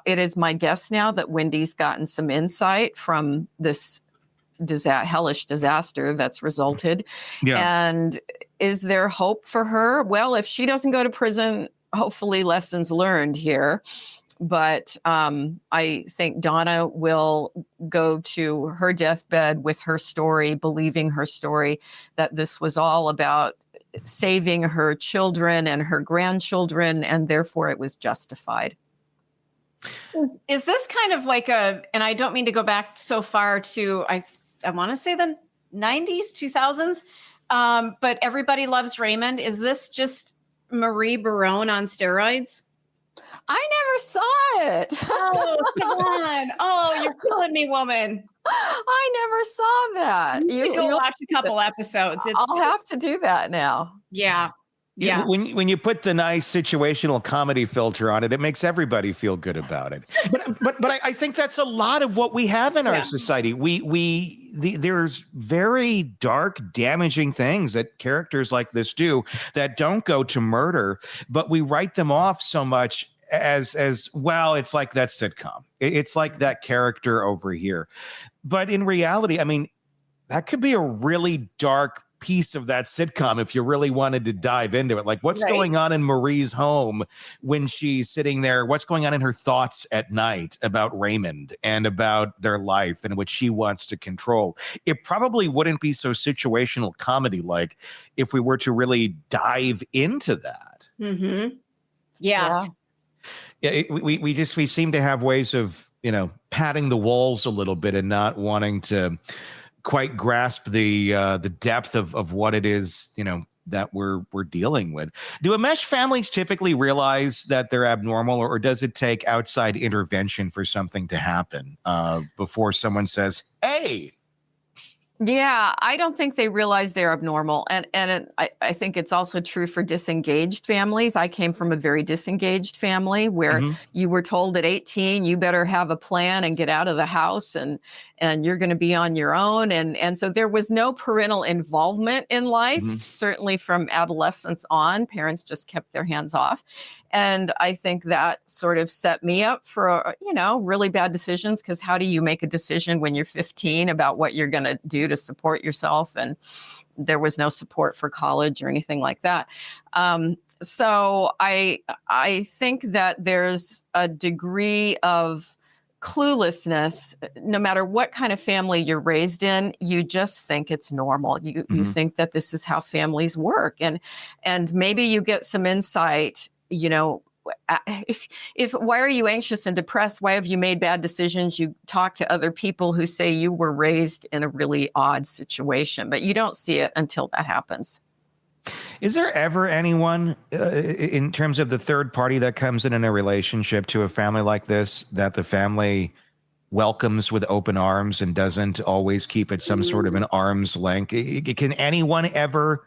it is my guess now that Wendy's gotten some insight from this hellish disaster that's resulted. And is there hope for her? Well, if she doesn't go to prison, hopefully lessons learned here. But I think Donna will go to her deathbed with her story, believing her story, that this was all about saving her children and her grandchildren, and therefore it was justified. Is this kind of like and I don't mean to go back so far to, I want to say the 90s, 2000s, but Everybody Loves Raymond. Is this just Marie Barone on steroids? I never saw it. Oh, come on. Oh, you're killing me, woman. I never saw that. You go watch a couple episodes. I'll have to do that now. Yeah. When you put the nice situational comedy filter on it, it makes everybody feel good about it. But I think that's a lot of what we have in our society. There's very dark, damaging things that characters like this do that don't go to murder, but we write them off so much as well. It's like that sitcom. It's like that character over here. But in reality, I mean, that could be a really dark piece of that sitcom if you really wanted to dive into it. Like, what's going on in Marie's home when she's sitting there? What's going on in her thoughts at night about Raymond and about their life and what she wants to control? It probably wouldn't be so situational comedy like if we were to really dive into that. Yeah. We seem to have ways of, padding the walls a little bit and not wanting to quite grasp the depth of what it is, that we're dealing with. Do enmeshed families typically realize that they're abnormal, or does it take outside intervention for something to happen before someone says, "Hey"? Yeah, I don't think they realize they're abnormal. I think it's also true for disengaged families. I came from a very disengaged family where you were told at 18, you better have a plan and get out of the house and you're going to be on your own. And so there was no parental involvement in life, certainly from adolescence on. Parents just kept their hands off. And I think that sort of set me up for, really bad decisions, because how do you make a decision when you're 15 about what you're going to do to support yourself? And there was no support for college or anything like that. So I think that there's a degree of cluelessness. No matter what kind of family you're raised in, you just think it's normal. You think that this is how families work. And maybe you get some insight. If why are you anxious and depressed? Why have you made bad decisions? You talk to other people who say you were raised in a really odd situation, but you don't see it until that happens. Is there ever anyone in terms of the third party that comes in a relationship to a family like this that the family welcomes with open arms and doesn't always keep it some sort of an arm's length? Can anyone ever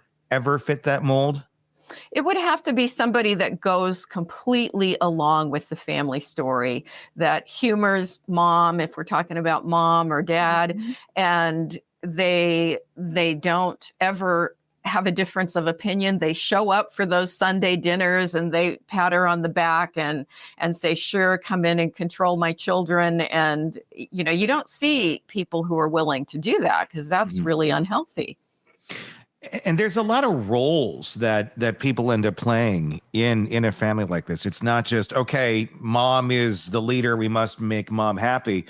fit that mold? It would have to be somebody that goes completely along with the family story, that humors mom, if we're talking about mom or dad, and they don't ever have a difference of opinion. They show up for those Sunday dinners and they pat her on the back and say, "Sure, come in and control my children." And, you don't see people who are willing to do that, because that's really unhealthy. And there's a lot of roles that people end up playing in a family like this. It's not just, okay, mom is the leader, we must make mom happy.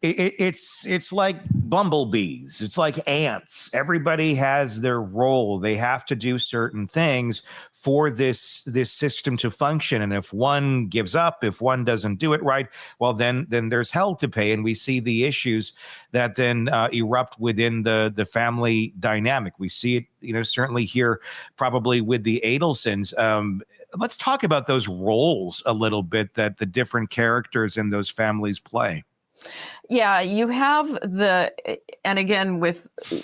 It's like bumblebees. It's like ants. Everybody has their role. They have to do certain things for this system to function. And if one gives up, if one doesn't do it right, well, then there's hell to pay. And we see the issues that then erupt within the family dynamic. We see it, certainly here, probably with the Adelsons. Let's talk about those roles a little bit that the different characters in those families play. Yeah, you have and again,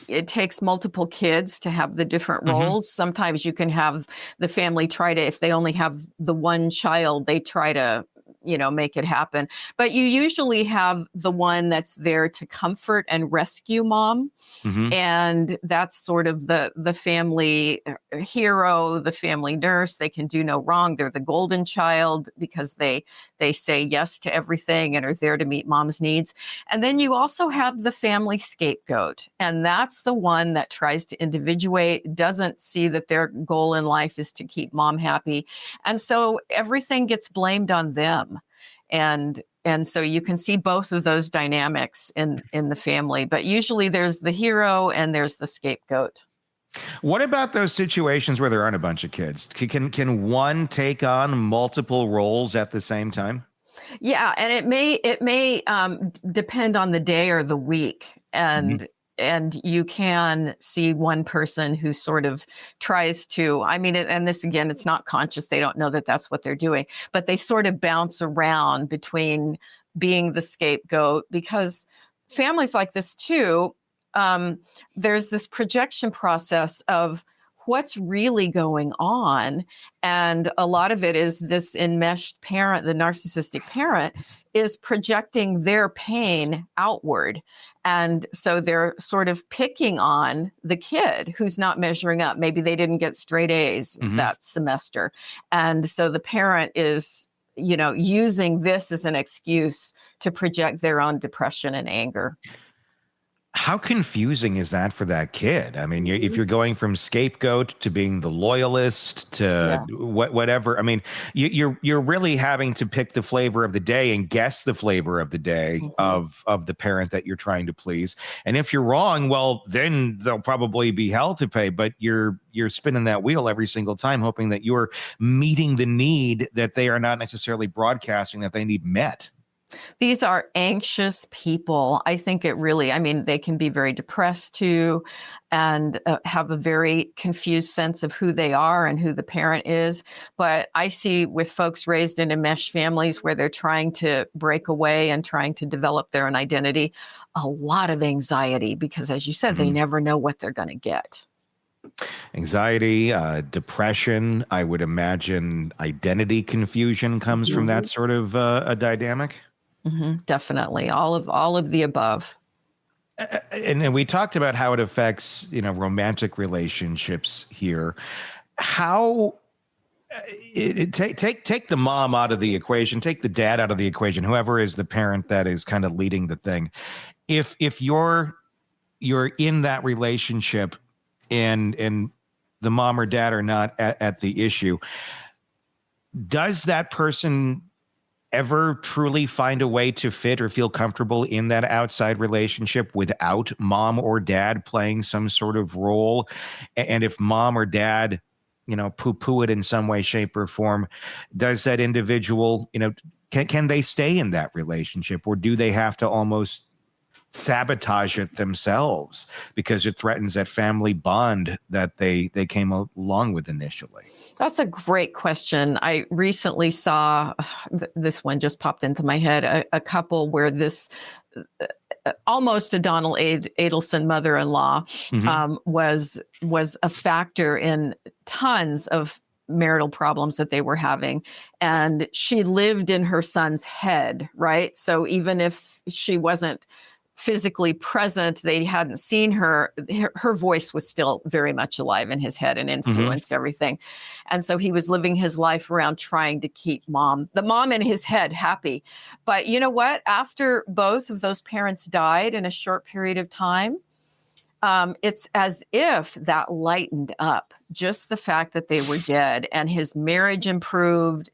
it takes multiple kids to have the different roles. Sometimes you can have the family if they only have the one child, they try to, make it happen. But you usually have the one that's there to comfort and rescue mom. And that's sort of the family hero, the family nurse. They can do no wrong. They're the golden child because they say yes to everything and are there to meet mom's needs. And then you also have the family scapegoat. And that's the one that tries to individuate, doesn't see that their goal in life is to keep mom happy. And so everything gets blamed on them. And so you can see both of those dynamics in the family, but usually there's the hero and there's the scapegoat. What about those situations where there aren't a bunch of kids? Can one take on multiple roles at the same time? Yeah, and it may depend on the day or the week, and you can see one person who sort of tries to, and this again, it's not conscious. They don't know that that's what they're doing, but they sort of bounce around between being the scapegoat, because families like this too, there's this projection process of what's really going on. And a lot of it is this enmeshed parent, the narcissistic parent, is projecting their pain outward. And so they're sort of picking on the kid who's not measuring up. Maybe they didn't get straight A's that semester. And so the parent is, using this as an excuse to project their own depression and anger. How confusing is that for that kid? If you're going from scapegoat to being the loyalist to whatever, you're really having to pick the flavor of the day and guess the flavor of the day of the parent that you're trying to please. And if you're wrong, well, then there'll probably be hell to pay. But you're spinning that wheel every single time, hoping that you're meeting the need that they are not necessarily broadcasting that they need met. These are anxious people. I think it really, I mean, they can be very depressed too, and have a very confused sense of who they are and who the parent is. But I see with folks raised in enmeshed families where they're trying to break away and trying to develop their own identity, a lot of anxiety because, as you said, they never know what they're going to get. Anxiety, depression. I would imagine identity confusion comes from that sort of a dynamic. Definitely, all of the above. And we talked about how it affects, romantic relationships here. How take the mom out of the equation, take the dad out of the equation, whoever is the parent that is kind of leading the thing. If you're in that relationship and the mom or dad are not at the issue, does that person ever truly find a way to fit or feel comfortable in that outside relationship without mom or dad playing some sort of role? And if mom or dad, poo-poo it in some way, shape, or form, does that individual, can they stay in that relationship, or do they have to almost sabotage it themselves because it threatens that family bond that they came along with initially? That's a great question. I recently saw, this one just popped into my head, a couple where this almost a Donald Adelson mother-in-law was a factor in tons of marital problems that they were having. And she lived in her son's head, right? So even if she wasn't physically present, they hadn't seen her voice was still very much alive in his head and influenced everything. And so he was living his life around trying to keep the mom in his head happy. But you know what? After both of those parents died in a short period of time, it's as if that lightened up, just the fact that they were dead, and his marriage improved.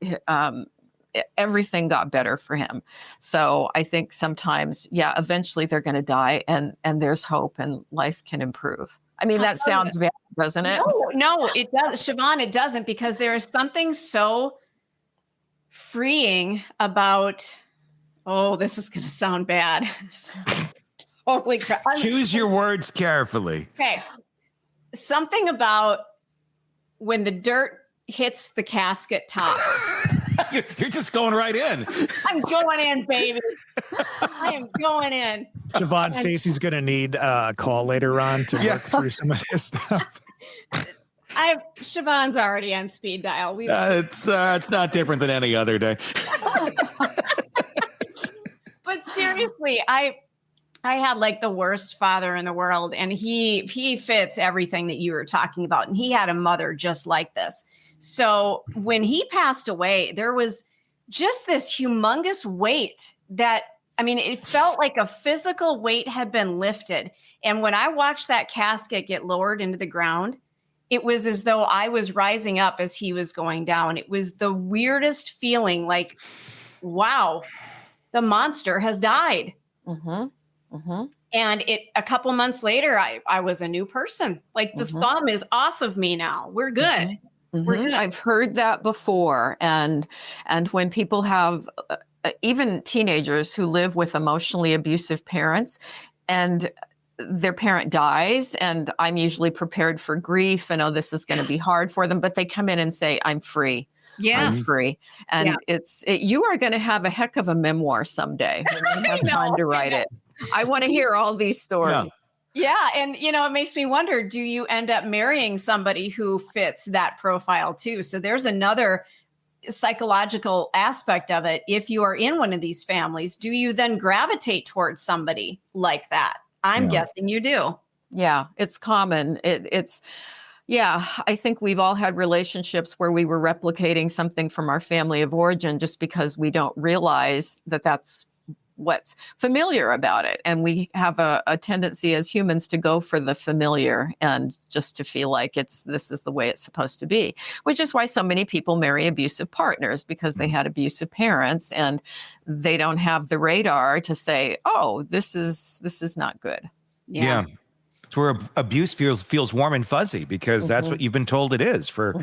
Everything got better for him. So I think sometimes, eventually they're going to die, and there's hope and life can improve. I mean, that sounds bad, doesn't it? No, it does. Siobhan, it doesn't, because there is something so freeing about, this is going to sound bad. Holy crap. Choose your words carefully. Okay. Something about when the dirt hits the casket top. You're just going right in. I'm going in, baby. I am going in. Siobhan, Stacy's going to need a call later on to work through some of this stuff. Siobhan's already on speed dial. It's not different than any other day. But seriously, I had like the worst father in the world, and he fits everything that you were talking about. And he had a mother just like this. So when he passed away, there was just this humongous weight it felt like a physical weight had been lifted. And when I watched that casket get lowered into the ground, it was as though I was rising up as he was going down. It was the weirdest feeling, like, wow, the monster has died. And a couple months later, I was a new person. Like the thumb is off of me now. We're good. I've heard that before. And when people have even teenagers who live with emotionally abusive parents and their parent dies, and I'm usually prepared for grief and this is going to be hard for them, but they come in and say, I'm free. Yeah. I'm free. And you are going to have a heck of a memoir someday when you have time to write it. I want to hear all these stories. Yeah. And, it makes me wonder, do you end up marrying somebody who fits that profile too? So there's another psychological aspect of it. If you are in one of these families, do you then gravitate towards somebody like that? I'm guessing you do. Yeah, it's common. I think we've all had relationships where we were replicating something from our family of origin just because we don't realize that that's what's familiar about it. And we have a tendency as humans to go for the familiar and just to feel like this is the way it's supposed to be, which is why so many people marry abusive partners, because they had abusive parents and they don't have the radar to say, this is not good. Yeah. It's where abuse feels warm and fuzzy because that's what you've been told it is for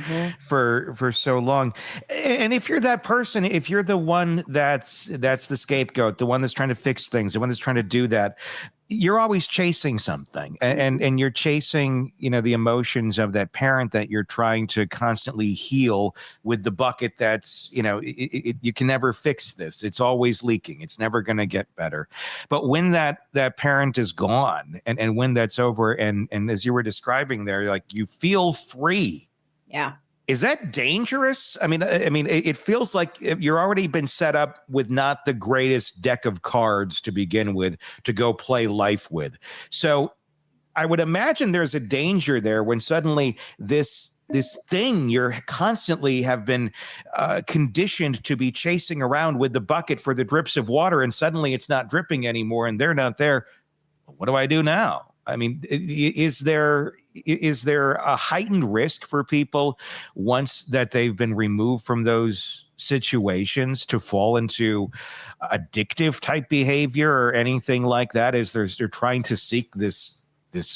so long. And if you're that person, if you're the one that's the scapegoat, the one that's trying to fix things, the one that's trying to do that, you're always chasing something, and you're chasing, the emotions of that parent that you're trying to constantly heal with the bucket that's, you can never fix this. It's always leaking. It's never going to get better. But when that parent is gone and when that's over, and as you were describing there, like you feel free. Yeah. Is that dangerous? I mean, it feels like you're already been set up with not the greatest deck of cards to begin with to go play life with. So I would imagine there's a danger there when suddenly this thing you're constantly have been conditioned to be chasing around with the bucket for the drips of water, and suddenly it's not dripping anymore and they're not there. What do I do now? I mean, is there a heightened risk for people once that they've been removed from those situations to fall into addictive type behavior or anything like that, as they're trying to seek this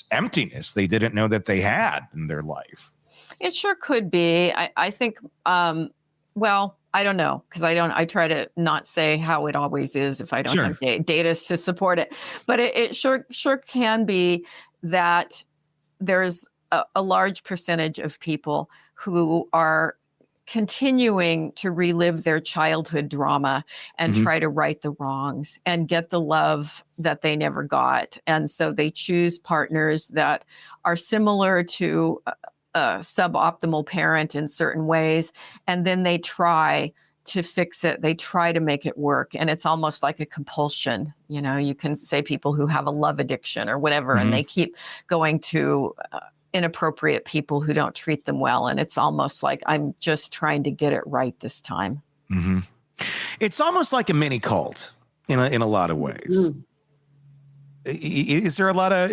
emptiness they didn't know that they had in their life? It sure could be. I think, well, I don't know, because I try to not say how it always is if I don't have data to support it. But it sure can be that there's a large percentage of people who are continuing to relive their childhood drama and try to right the wrongs and get the love that they never got. And so they choose partners that are similar to a suboptimal parent in certain ways, and then they try to fix it. They try to make it work, and it's almost like a compulsion. You can say people who have a love addiction or whatever, and they keep going to inappropriate people who don't treat them well, and it's almost like, I'm just trying to get it right this time. It's almost like a mini cult in a lot of ways. Is there a lot of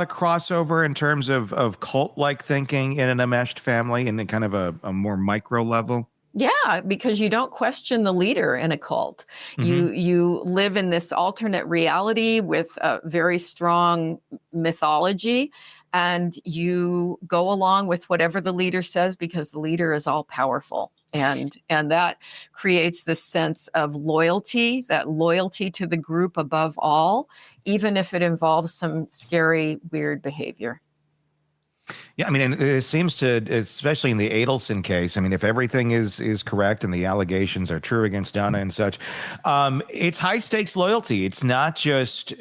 crossover in terms of cult-like thinking in an enmeshed family and then kind of a more micro level? Yeah, because you don't question the leader in a cult. You live in this alternate reality with a very strong mythology, and you go along with whatever the leader says because the leader is all powerful. And that creates this sense of loyalty, that loyalty to the group above all, even if it involves some scary, weird behavior. Yeah, I mean, and it seems to, especially in the Adelson case, I mean, if everything is correct and the allegations are true against Donna and such, it's high stakes loyalty. It's not just,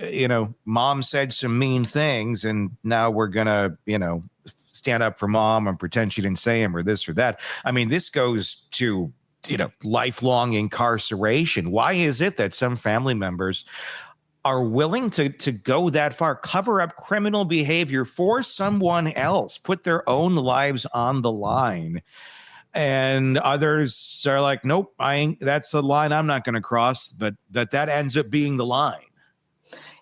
mom said some mean things and now we're going to, stand up for mom and pretend she didn't say him or this or that. I mean, this goes to, lifelong incarceration. Why is it that some family members are willing to go that far, cover up criminal behavior for someone else, put their own lives on the line? And others are like, nope, that's the line I'm not going to cross, but that ends up being the line.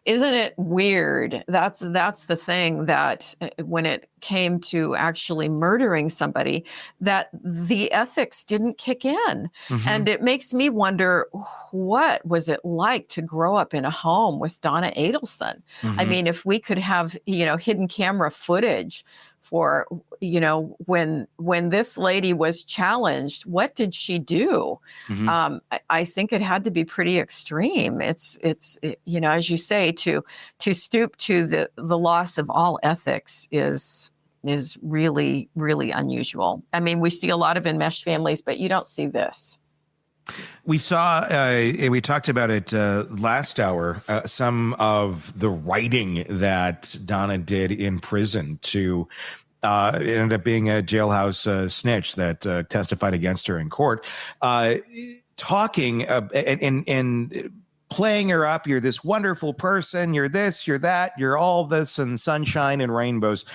Isn't it weird? That's the thing, that when it came to actually murdering somebody, that the ethics didn't kick in. And it makes me wonder, what was it like to grow up in a home with Donna Adelson? I mean, if we could have, hidden camera footage for, when this lady was challenged, what did she do? I think it had to be pretty extreme. It's as you say, to stoop to the loss of all ethics is really, really unusual. I mean, we see a lot of enmeshed families, but you don't see this. We saw, we talked about it last hour, some of the writing that Donna did in prison to it ended up being a jailhouse snitch that testified against her in court, talking and playing her up. You're this wonderful person. You're this, you're that, you're all this and sunshine and rainbows.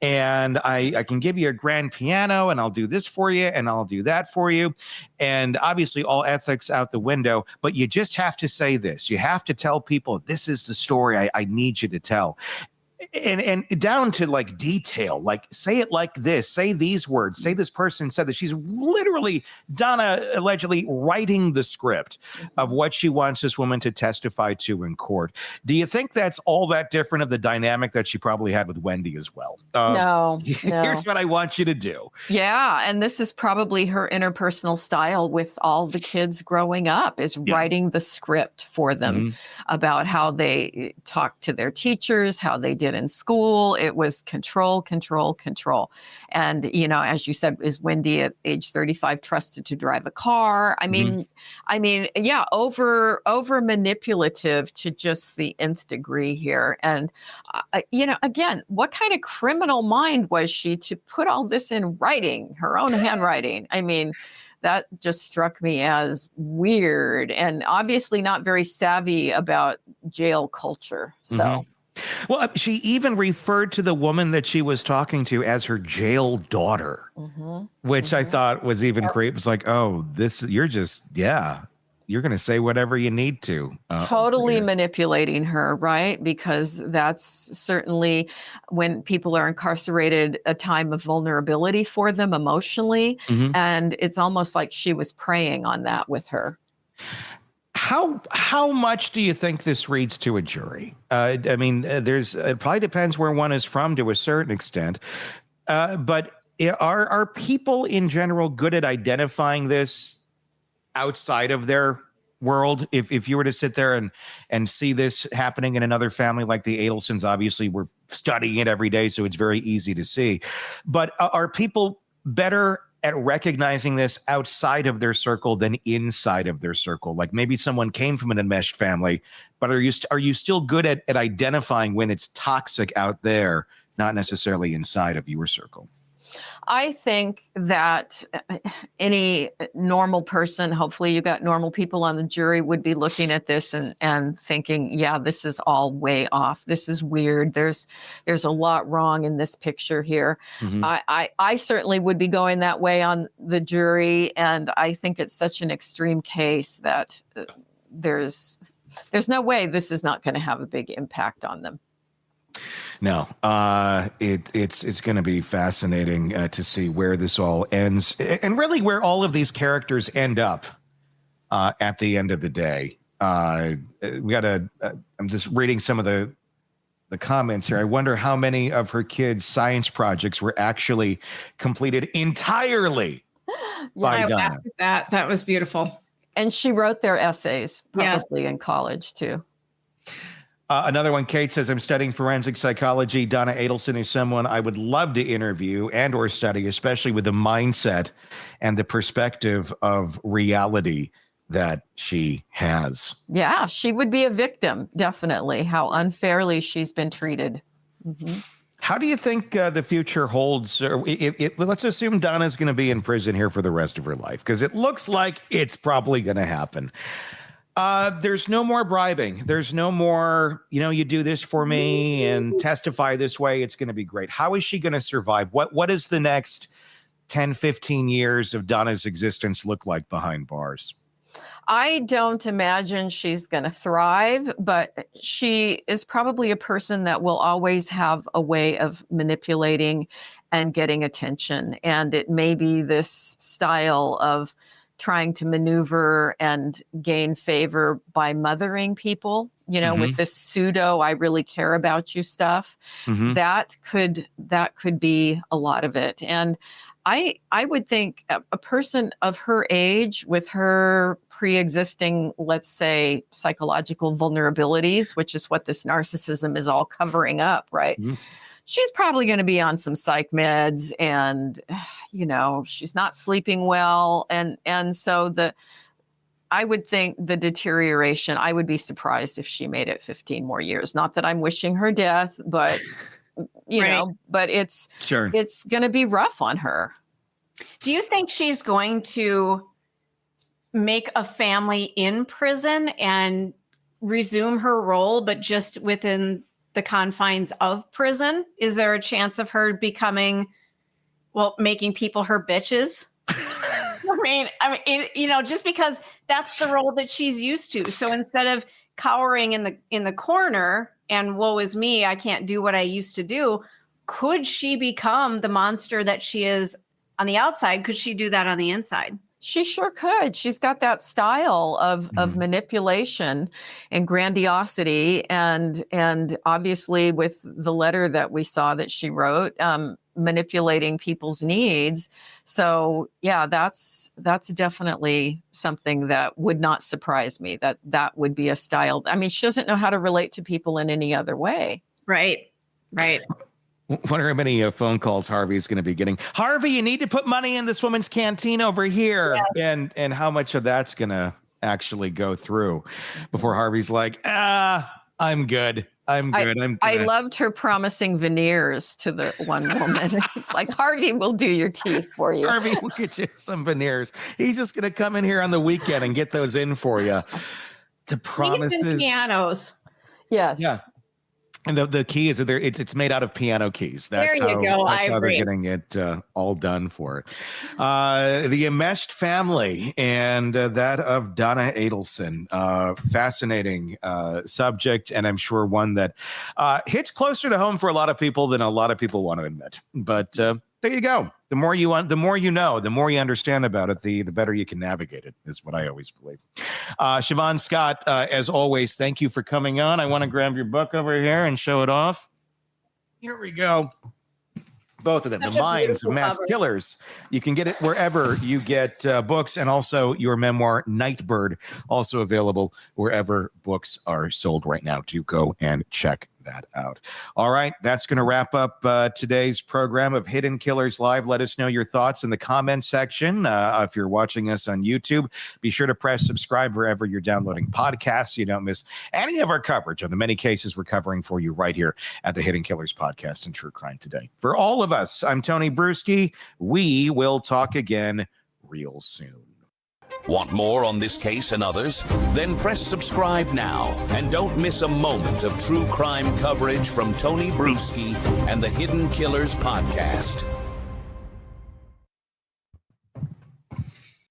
And I can give you a grand piano and I'll do this for you and I'll do that for you. And obviously all ethics out the window, but you just have to say this. You have to tell people, this is the story I need you to tell. and down to like detail, like say it like this, say these words, say this person said that. She's literally, Donna allegedly writing the script of what she wants this woman to testify to in court. Do you think that's all that different of the dynamic that she probably had with Wendy as well? No. Here's what I want you to do. Yeah, and this is probably her interpersonal style with all the kids growing up, is writing the script for them about how they talk to their teachers, how they did in school. It was control, control, control. And, you know, as you said, is Wendy at age 35 trusted to drive a car? I mean, yeah, over manipulative to just the nth degree here. And, you know, again, what kind of criminal mind was she to put all this in writing, her own handwriting? I mean, that just struck me as weird and obviously not very savvy about jail culture. So. Well, she even referred to the woman that she was talking to as her jail daughter, which I thought was even great. It was like, oh, you're going to say whatever you need to. Totally manipulating her, right? Because that's certainly, when people are incarcerated, a time of vulnerability for them emotionally. And it's almost like she was preying on that with her. How much do you think this reads to a jury? I mean, it probably depends where one is from to a certain extent. But are people in general good at identifying this outside of their world? If you were to sit there and see this happening in another family like the Adelsons, obviously we're studying it every day, so it's very easy to see. But are people better at recognizing this outside of their circle than inside of their circle? Like maybe someone came from an enmeshed family, but are you still good at identifying when it's toxic out there, not necessarily inside of your circle? I think that any normal person, hopefully you got normal people on the jury, would be looking at this and thinking, yeah, this is all way off. This is weird. There's a lot wrong in this picture here. I certainly would be going that way on the jury. And I think it's such an extreme case that there's no way this is not going to have a big impact on them. No, it's going to be fascinating to see where this all ends, and really where all of these characters end up at the end of the day. We got I'm just reading some of the comments here. I wonder how many of her kids' science projects were actually completed entirely by Donna. That was beautiful. And she wrote their essays probably in college too. Another one, Kate says, I'm studying forensic psychology. Donna Adelson is someone I would love to interview and or study, especially with the mindset and the perspective of reality that she has. Yeah, she would be a victim, definitely, how unfairly she's been treated. How do you think the future holds? Let's assume Donna's going to be in prison here for the rest of her life, because it looks like it's probably going to happen. There's no more bribing. There's no more, you do this for me and testify this way. It's going to be great. How is she going to survive? What is the next 10, 15 years of Donna's existence look like behind bars? I don't imagine she's going to thrive, but she is probably a person that will always have a way of manipulating and getting attention. And it may be this style of trying to maneuver and gain favor by mothering people, with this pseudo, I really care about you stuff. That could be a lot of it. And I would think a person of her age with her pre-existing, let's say, psychological vulnerabilities, which is what this narcissism is all covering up, right? She's probably going to be on some psych meds, and, she's not sleeping well. And so I would think the deterioration, I would be surprised if she made it 15 more years. Not that I'm wishing her death, but, but it's going to be rough on her. Do you think she's going to make a family in prison and resume her role, but just within the confines of prison? Is there a chance of her making people her bitches? Just because that's the role that she's used to. So instead of cowering in the corner and woe is me, I can't do what I used to do, could she become the monster that she is on the outside? Could she do that on the inside? She sure could. She's got that style of manipulation and grandiosity, and obviously with the letter that we saw that she wrote, manipulating people's needs. So yeah, that's definitely something that would not surprise me. That would be a style. I mean, she doesn't know how to relate to people in any other way. Right. Wonder how many phone calls Harvey's going to be getting. Harvey, you need to put money in this woman's canteen over here. Yes. And how much of that's going to actually go through before Harvey's like, I'm good. I'm good. I loved her promising veneers to the one woman. It's like, Harvey will do your teeth for you. Harvey will get you some veneers. He's just going to come in here on the weekend and get those in for you. The promises. Keys and pianos. Yes. Yeah. And the key is that it's made out of piano keys. There you go. That's how they're getting it all done for it. The enmeshed family and that of Donna Adelson. Fascinating subject, and I'm sure one that hits closer to home for a lot of people than a lot of people want to admit. But there you go. The more you know, the more you understand about it, the better you can navigate it, is what I always believe. Siobhan Scott, as always, thank you for coming on. I want to grab your book over here and show it off. Here we go. Both of them, The Minds of Mass Killers. You can get it wherever you get books, and also your memoir, Nightbird, also available wherever books are sold right now. Do go and check that out. All right, that's going to wrap up today's program of Hidden Killers Live. Let us know your thoughts in the comment section. If you're watching us on YouTube, be sure to press subscribe wherever you're downloading podcasts so you don't miss any of our coverage on the many cases we're covering for you right here at the Hidden Killers Podcast and True Crime Today. For all of us, I'm Tony Brueski. We will talk again real soon. Want more on this case and others? Then press subscribe now and don't miss a moment of true crime coverage from Tony Brueski and the Hidden Killers Podcast.